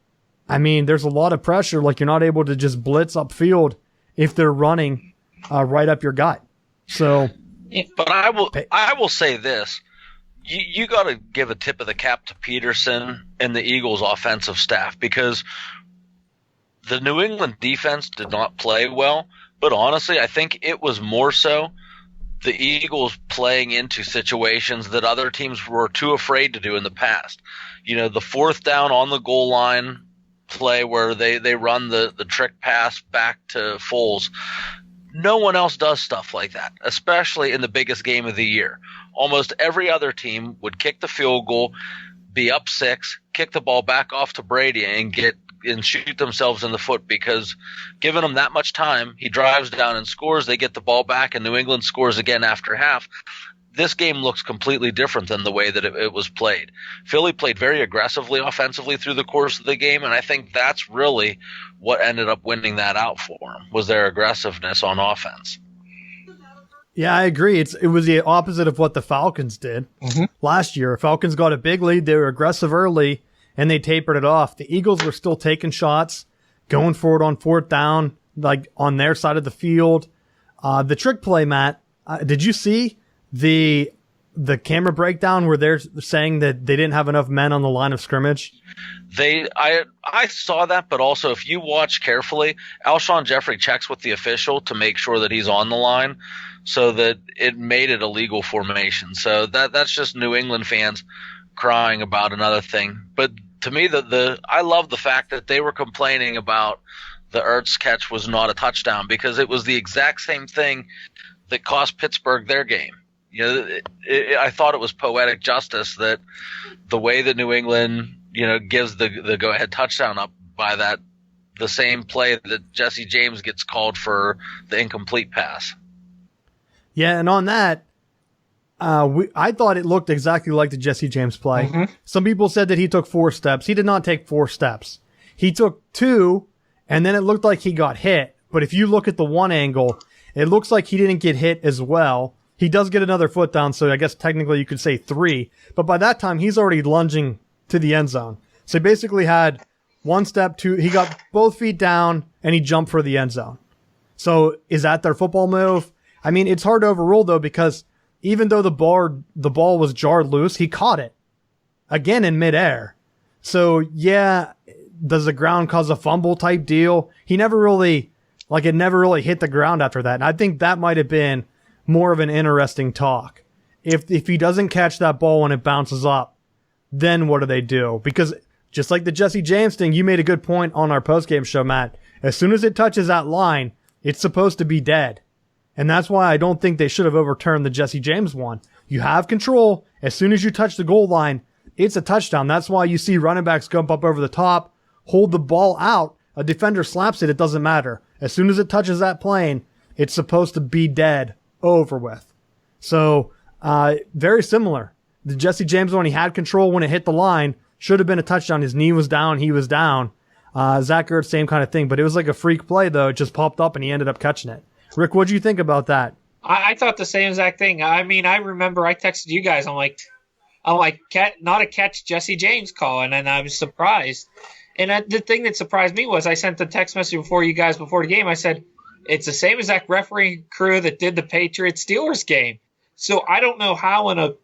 I mean, there's a lot of pressure. Like, you're not able to just blitz upfield if they're running right up your gut. So, but I will say this: you got to give a tip of the cap to Peterson and the Eagles' offensive staff, because the New England defense did not play well. But honestly, I think it was more so the Eagles playing into situations that other teams were too afraid to do in the past. The fourth down on the goal line play where they run the trick pass back to Foles. No one else does stuff like that, especially in the biggest game of the year. Almost every other team would kick the field goal, be up 6, kick the ball back off to Brady and shoot themselves in the foot, because giving them that much time, he drives down and scores, they get the ball back, and New England scores again after half. This game looks completely different than the way that it was played. Philly played very aggressively offensively through the course of the game, and I think that's really what ended up winning that out for them, was their aggressiveness on offense. Yeah, I agree. It was the opposite of what the Falcons did last year. Falcons got a big lead. They were aggressive early, and they tapered it off. The Eagles were still taking shots, going for it on fourth down, like on their side of the field. The trick play, Matt, did you see the camera breakdown where they're saying that they didn't have enough men on the line of scrimmage? I saw that, but also if you watch carefully, Alshon Jeffrey checks with the official to make sure that he's on the line, so that it made it a legal formation. So that's just New England fans crying about another thing. But to me, I love the fact that they were complaining about the Ertz catch was not a touchdown, because it was the exact same thing that cost Pittsburgh their game. I thought it was poetic justice that the way that New England, gives the go-ahead touchdown up by the same play that Jesse James gets called for the incomplete pass. Yeah, and on that, I thought it looked exactly like the Jesse James play. Mm-hmm. Some people said that he took 4 steps. He did not take 4 steps. He took 2, and then it looked like he got hit. But if you look at the one angle, it looks like he didn't get hit as well. He does get another foot down, so I guess technically you could say 3. But by that time, he's already lunging to the end zone. So he basically had 1 step, 2. He got both feet down, and he jumped for the end zone. So is that their football move? I mean, it's hard to overrule, though, because even though the ball was jarred loose, he caught it again in midair. So, yeah, does the ground cause a fumble type deal? He never really, it never really hit the ground after that. And I think that might have been more of an interesting talk. If he doesn't catch that ball when it bounces up, then what do they do? Because just like the Jesse James thing, you made a good point on our postgame show, Matt. As soon as it touches that line, it's supposed to be dead. And that's why I don't think they should have overturned the Jesse James one. You have control. As soon as you touch the goal line, it's a touchdown. That's why you see running backs jump up over the top, hold the ball out. A defender slaps it. It doesn't matter. As soon as it touches that plane, it's supposed to be dead, over with. So, very similar. The Jesse James one, he had control when it hit the line. Should have been a touchdown. His knee was down. He was down. Zach Ertz, same kind of thing. But it was like a freak play, though. It just popped up, and he ended up catching it. Rick, what do you think about that? I thought the same exact thing. I mean, I remember I texted you guys. I'm like, not a catch Jesse James call, and then I was surprised. And the thing that surprised me was I sent the text message before the game. I said, it's the same exact refereeing crew that did the Patriots-Steelers game. So I don't know how in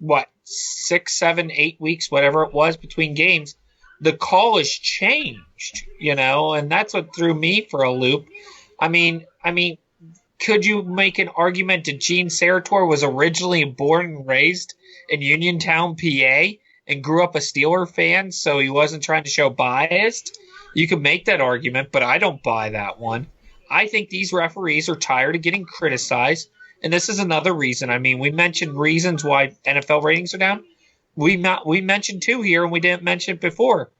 6, 7, 8 weeks, whatever it was between games, the call has changed, and that's what threw me for a loop. I mean, could you make an argument that Gene Sarator was originally born and raised in Uniontown, PA, and grew up a Steeler fan, so he wasn't trying to show bias? You could make that argument, but I don't buy that one. I think these referees are tired of getting criticized, and this is another reason. I mean, we mentioned reasons why NFL ratings are down. We mentioned 2 here, and we didn't mention it before.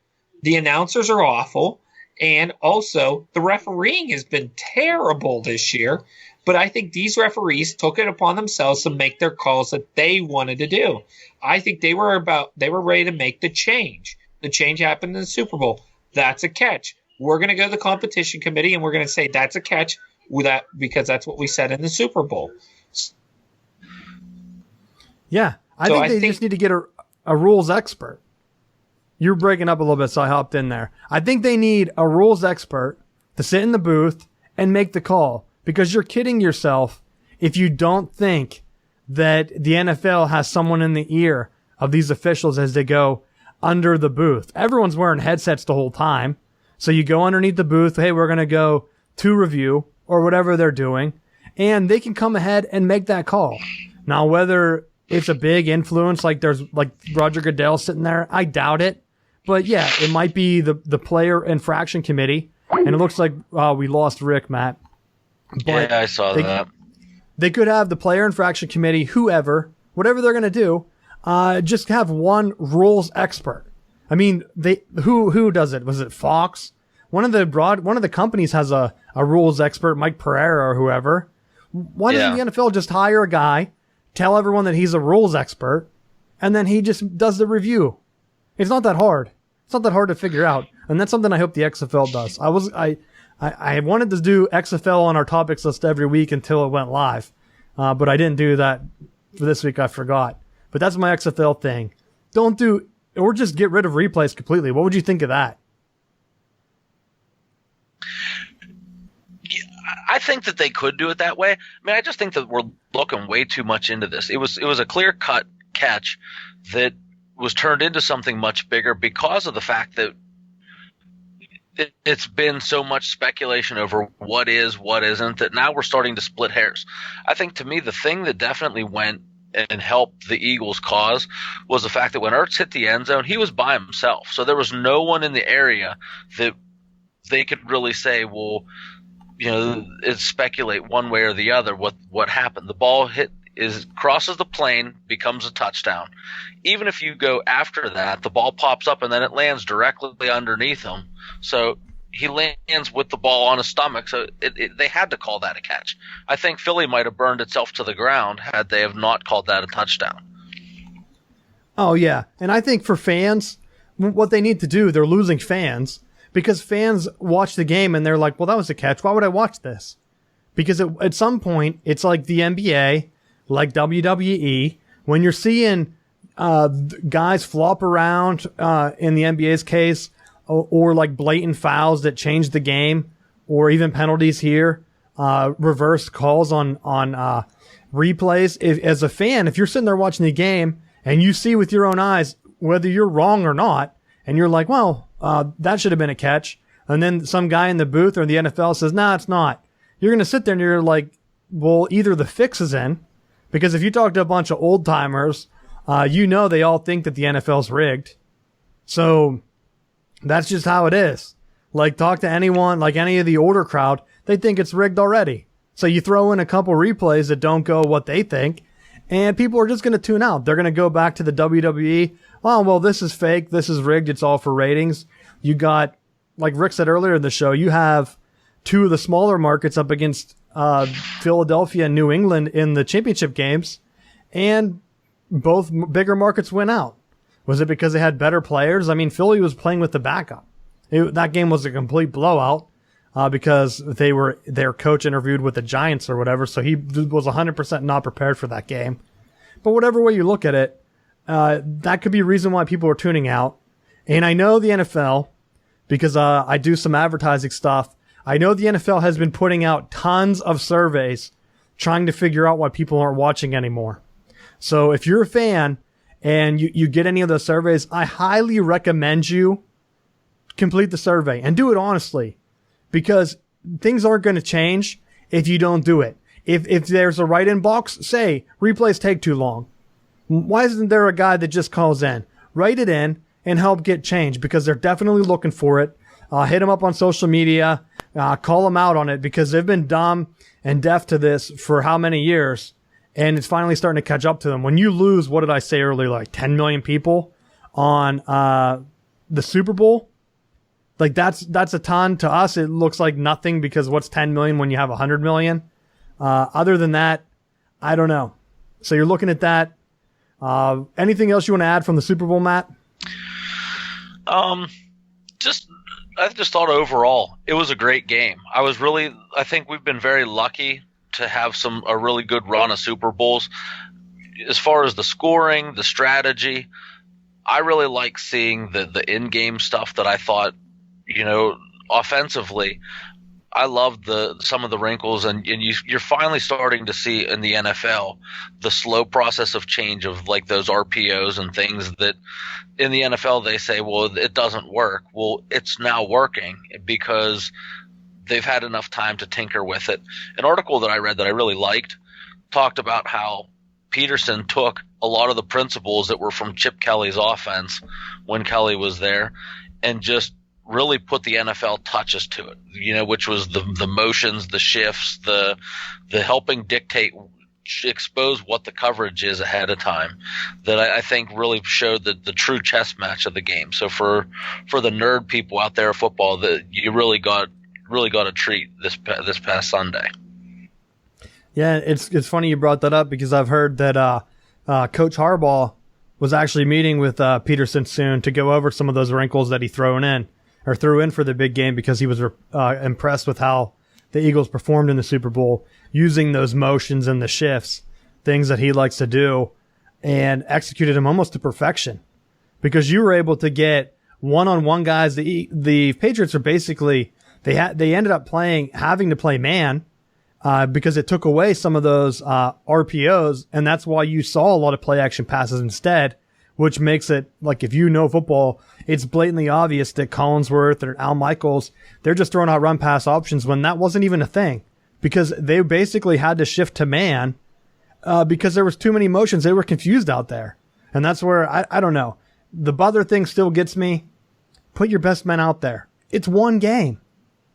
The announcers are awful, and also the refereeing has been terrible this year. But I think these referees took it upon themselves to make their calls that they wanted to do. I think they were ready to make the change. The change happened in the Super Bowl. That's a catch. We're going to go to the competition committee and we're going to say that's a catch because that's what we said in the Super Bowl. Yeah, I think they just need to get a rules expert. You're breaking up a little bit, so I hopped in there. I think they need a rules expert to sit in the booth and make the call. Because you're kidding yourself if you don't think that the NFL has someone in the ear of these officials as they go under the booth. Everyone's wearing headsets the whole time. So you go underneath the booth. Hey, we're going to go to review or whatever they're doing. And they can come ahead and make that call. Now, whether it's a big influence like Roger Goodell sitting there, I doubt it. But yeah, it might be the player infraction committee. And it looks like we lost Rick, Matt. But yeah, I saw that. They could have the player infraction committee, whatever they're going to do, just have one rules expert. I mean, who does it? Was it Fox? One of the companies has a rules expert, Mike Pereira or whoever. Why doesn't the NFL just hire a guy, tell everyone that he's a rules expert, and then he just does the review? It's not that hard. It's not that hard to figure out, and that's something I hope the XFL does. I wanted to do XFL on our topics list every week until it went live, but I didn't do that for this week. I forgot. But that's my XFL thing. Don't do, or just get rid of replays completely. What would you think of that? I think that they could do it that way. I mean, I just think that we're looking way too much into this. It was a clear-cut catch that was turned into something much bigger because of the fact that it's been so much speculation over what is, what isn't, that now we're starting to split hairs. I think, to me, the thing that definitely went and helped the Eagles' cause was the fact that when Ertz hit the end zone, he was by himself. So there was no one in the area that they could really say, well, it's speculate one way or the other what happened. The ball crosses the plane, becomes a touchdown. Even if you go after that, the ball pops up and then it lands directly underneath him. So he lands with the ball on his stomach, so they had to call that a catch. I think Philly might have burned itself to the ground had they have not called that a touchdown. Oh, yeah. And I think for fans, what they need to do, they're losing fans because fans watch the game and they're like, well, that was a catch. Why would I watch this? Because at some point, it's like the NBA, like WWE, when you're seeing guys flop around in the NBA's case, or like blatant fouls that change the game, or even penalties here, reverse calls on replays. As a fan, if you're sitting there watching the game and you see with your own eyes whether you're wrong or not, and you're like, well, that should have been a catch, and then some guy in the booth or the NFL says, nah, it's not. You're going to sit there and you're like, well, either the fix is in, because if you talk to a bunch of old timers, they all think that the NFL's rigged. So that's just how it is. Like, talk to anyone, like any of the older crowd, they think it's rigged already. So you throw in a couple replays that don't go what they think, and people are just going to tune out. They're going to go back to the WWE. Oh, well, this is fake. This is rigged. It's all for ratings. You got, like Rick said earlier in the show, you have two of the smaller markets up against Philadelphia and New England in the championship games, and both bigger markets went out. Was it because they had better players? I mean, Philly was playing with the backup. That game was a complete blowout because their coach interviewed with the Giants or whatever, so he was 100% not prepared for that game. But whatever way you look at it, that could be a reason why people are tuning out. And I know the NFL, because I do some advertising stuff, I know the NFL has been putting out tons of surveys trying to figure out why people aren't watching anymore. So if you're a fan and you get any of those surveys, I highly recommend you complete the survey and do it honestly, because things aren't going to change if you don't do it. If there's a write-in box, say replays take too long. Why isn't there a guy that just calls in? Write it in and help get change, because they're definitely looking for it. Hit them up on social media, call them out on it, because they've been dumb and deaf to this for how many years. And it's finally starting to catch up to them. When you lose, what did I say earlier, like 10 million people on the Super Bowl? Like that's a ton. To us, it looks like nothing, because what's 10 million when you have 100 million? Other than that, I don't know. So you're looking at that. Anything else you want to add from the Super Bowl, Matt? I just thought overall it was a great game. I think we've been very lucky to have a really good run of Super Bowls. As far as the scoring, the strategy, I really like seeing the in-game stuff that I thought, offensively, I loved some of the wrinkles, and you're finally starting to see in the NFL the slow process of change of like those RPOs and things that in the NFL they say, well, it doesn't work. Well, it's now working because they've had enough time to tinker with it. An article that I read that I really liked talked about how Peterson took a lot of the principles that were from Chip Kelly's offense when Kelly was there and just really put the NFL touches to it, which was the motions, the shifts, the helping dictate, expose what the coverage is ahead of time, that I think really showed the true chess match of the game. So for the nerd people out there of football, that you really got a treat this past Sunday. Yeah, it's funny you brought that up, because I've heard that Coach Harbaugh was actually meeting with Peterson soon to go over some of those wrinkles that he threw in for the big game, because he was impressed with how the Eagles performed in the Super Bowl, using those motions and the shifts, things that he likes to do, and executed them almost to perfection. Because you were able to get one-on-one guys. The Patriots are basically they ended up having to play man because it took away some of those RPOs, and that's why you saw a lot of play action passes instead, which makes it like, if you know football, it's blatantly obvious that Collinsworth or Al Michaels, they're just throwing out run pass options when that wasn't even a thing, because they basically had to shift to man because there was too many motions. They were confused out there. And that's where I don't know. The Butler thing still gets me. Put your best men out there. It's one game.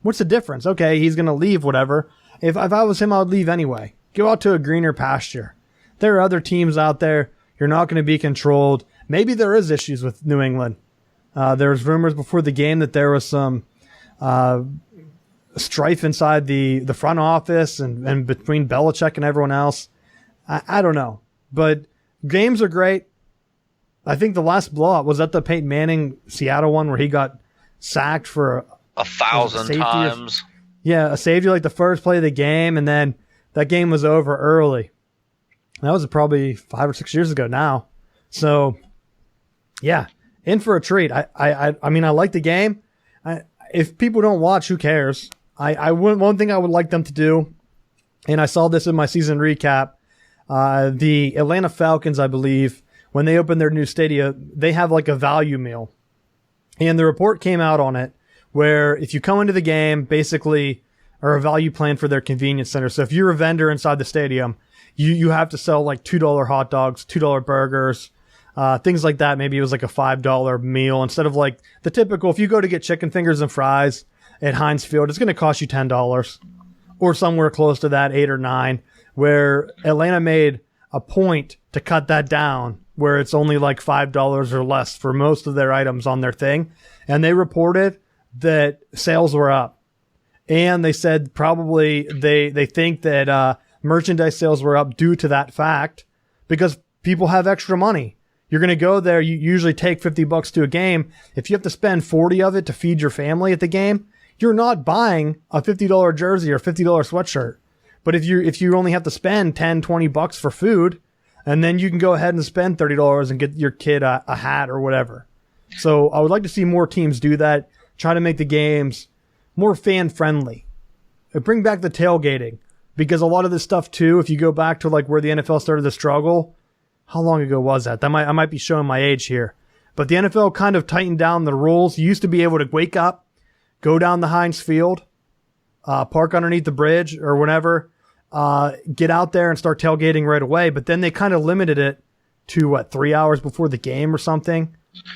What's the difference? Okay, he's going to leave, whatever. If I was him, I would leave anyway. Go out to a greener pasture. There are other teams out there. You're not going to be controlled. Maybe there is issues with New England. There was rumors before the game that there was some strife inside the front office and between Belichick and everyone else. I don't know, but games are great. I think the last blowout was that the Peyton Manning Seattle one where he got sacked for 1,000 times. Yeah, a safety like the first play of the game, and then that game was over early. That was probably 5 or 6 years ago now. So, yeah, in for a treat. I mean, I like the game. If people don't watch, who cares? One thing I would like them to do, and I saw this in my season recap, the Atlanta Falcons, I believe, when they open their new stadium, they have like a value meal. And the report came out on it where if you come into the game, basically, or a value plan for their convenience center. So if you're a vendor inside the stadium, you have to sell like $2 hot dogs, $2 burgers, things like that. Maybe it was like a $5 meal instead of like the typical, if you go to get chicken fingers and fries at Heinz Field, it's going to cost you $10 or somewhere close to that, 8 or 9, where Atlanta made a point to cut that down where it's only like $5 or less for most of their items on their thing. And they reported that sales were up. And they said probably they think that merchandise sales were up due to that fact because people have extra money. You're going to go there. You usually take $50 to a game. If you have to spend 40 of it to feed your family at the game, you're not buying a $50 jersey or $50 sweatshirt. But if you only have to spend $10, $20 for food, and then you can go ahead and spend $30 and get your kid a hat or whatever. So I would like to see more teams do that. Try to make the games more fan friendly. Bring back the tailgating because a lot of this stuff too, if you go back to like where the NFL started to struggle, how long ago was that? I might be showing my age here, but the NFL kind of tightened down the rules. You used to be able to wake up, go down the Heinz Field, park underneath the bridge or whatever, get out there and start tailgating right away. But then they kind of limited it to 3 hours before the game or something.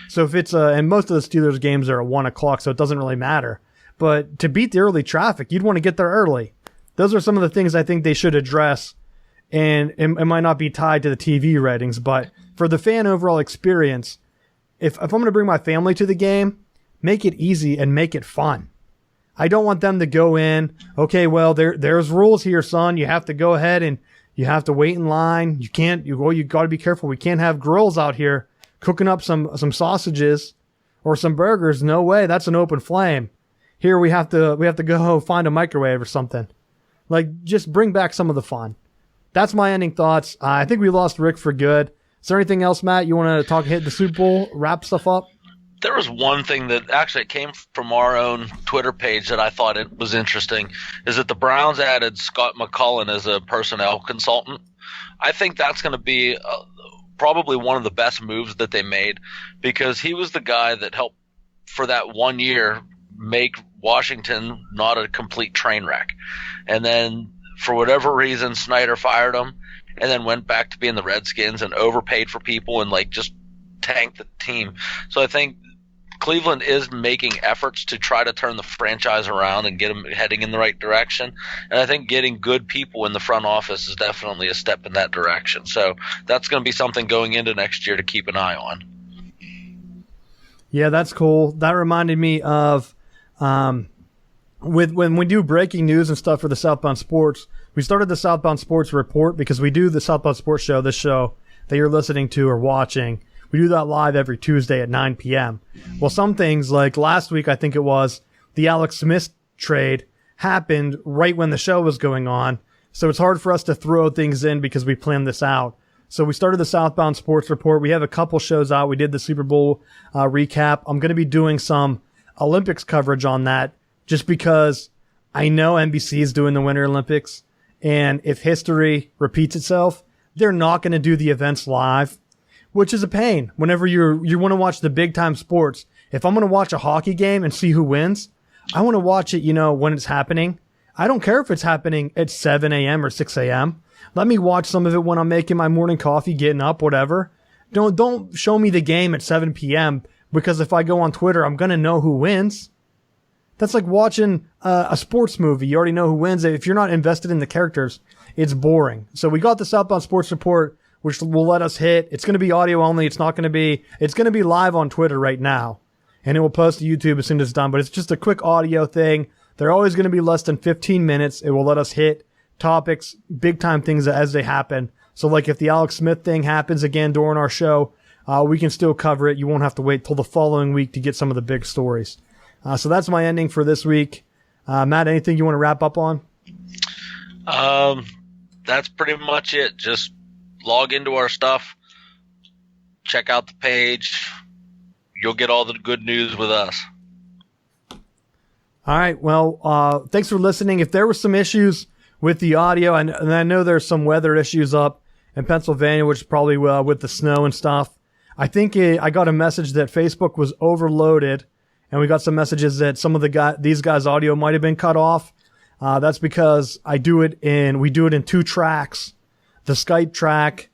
So if it's and most of the Steelers games are at 1 o'clock, so it doesn't really matter. But to beat the early traffic, you'd want to get there early. Those are some of the things I think they should address. And it might not be tied to the TV ratings, but for the fan overall experience, if I'm going to bring my family to the game, make it easy and make it fun. I don't want them to go in, okay, well, there's rules here, son. You have to go ahead and you have to wait in line. You got to be careful. We can't have grills out here cooking up some sausages or some burgers. No way. That's an open flame. Here we have to go find a microwave or something. Like, just bring back some of the fun. That's my ending thoughts. I think we lost Rick for good. Is there anything else, Matt, you want to hit the Super Bowl, wrap stuff up? There was one thing that actually came from our own Twitter page that I thought it was interesting, is that the Browns added Scott McCullen as a personnel consultant. I think that's going to be probably one of the best moves that they made because he was the guy that helped for that 1 year make Washington not a complete train wreck. And then for whatever reason, Snyder fired him and then went back to being the Redskins and overpaid for people and like just tanked the team. So I think Cleveland is making efforts to try to turn the franchise around and get them heading in the right direction. And I think getting good people in the front office is definitely a step in that direction. So that's going to be something going into next year to keep an eye on. Yeah, that's cool. That reminded me of when we do breaking news and stuff for the Southbound Sports. We started the Southbound Sports Report because we do the Southbound Sports Show, this show that you're listening to or watching. We do that live every Tuesday at 9 p.m. Well, some things like last week, I think it was the Alex Smith trade happened right when the show was going on. So it's hard for us to throw things in because we planned this out. So we started the Southbound Sports Report. We have a couple shows out. We did the Super Bowl recap. I'm going to be doing some Olympics coverage on that just because I know NBC is doing the Winter Olympics. And if history repeats itself, they're not going to do the events live, which is a pain whenever you want to watch the big time sports. If I'm going to watch a hockey game and see who wins, I want to watch it, when it's happening. I don't care if it's happening at 7 a.m. or 6 a.m. Let me watch some of it when I'm making my morning coffee, getting up, whatever. Don't show me the game at 7 p.m. because if I go on Twitter, I'm going to know who wins. That's like watching a sports movie. You already know who wins. If you're not invested in the characters, it's boring. So we got the Southbound Sports Report, which will let us hit. It's going to be audio only. It's going to be live on Twitter right now. and it will post to YouTube as soon as it's done. But it's just a quick audio thing. They're always going to be less than 15 minutes. It will let us hit topics, big time things as they happen. So like if the Alex Smith thing happens again during our show, we can still cover it. You won't have to wait till the following week to get some of the big stories. So that's my ending for this week. Matt, anything you want to wrap up on? That's pretty much it. Just log into our stuff, check out the page. You'll get all the good news with us. All right. Well, thanks for listening. If there were some issues with the audio, and I know there's some weather issues up in Pennsylvania, which is probably with the snow and stuff. I think I got a message that Facebook was overloaded, and we got some messages that some of these guys' audio might have been cut off. That's because we do it in 2 tracks, the Skype track,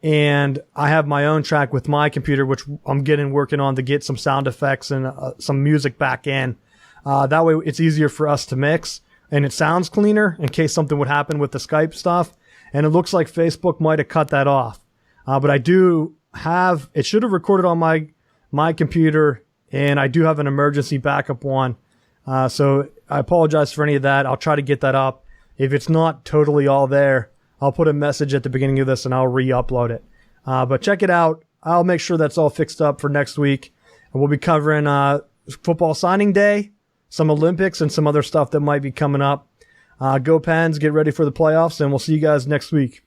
and I have my own track with my computer, which I'm working on to get some sound effects and some music back in. That way it's easier for us to mix, and it sounds cleaner in case something would happen with the Skype stuff. And it looks like Facebook might have cut that off. But I do have, it should have recorded on my computer, and I do have an emergency backup one. So I apologize for any of that. I'll try to get that up. If it's not totally all there, I'll put a message at the beginning of this and I'll re-upload it. But check it out. I'll make sure that's all fixed up for next week. And we'll be covering football signing day, some Olympics, and some other stuff that might be coming up. Go Pens, get ready for the playoffs, and we'll see you guys next week.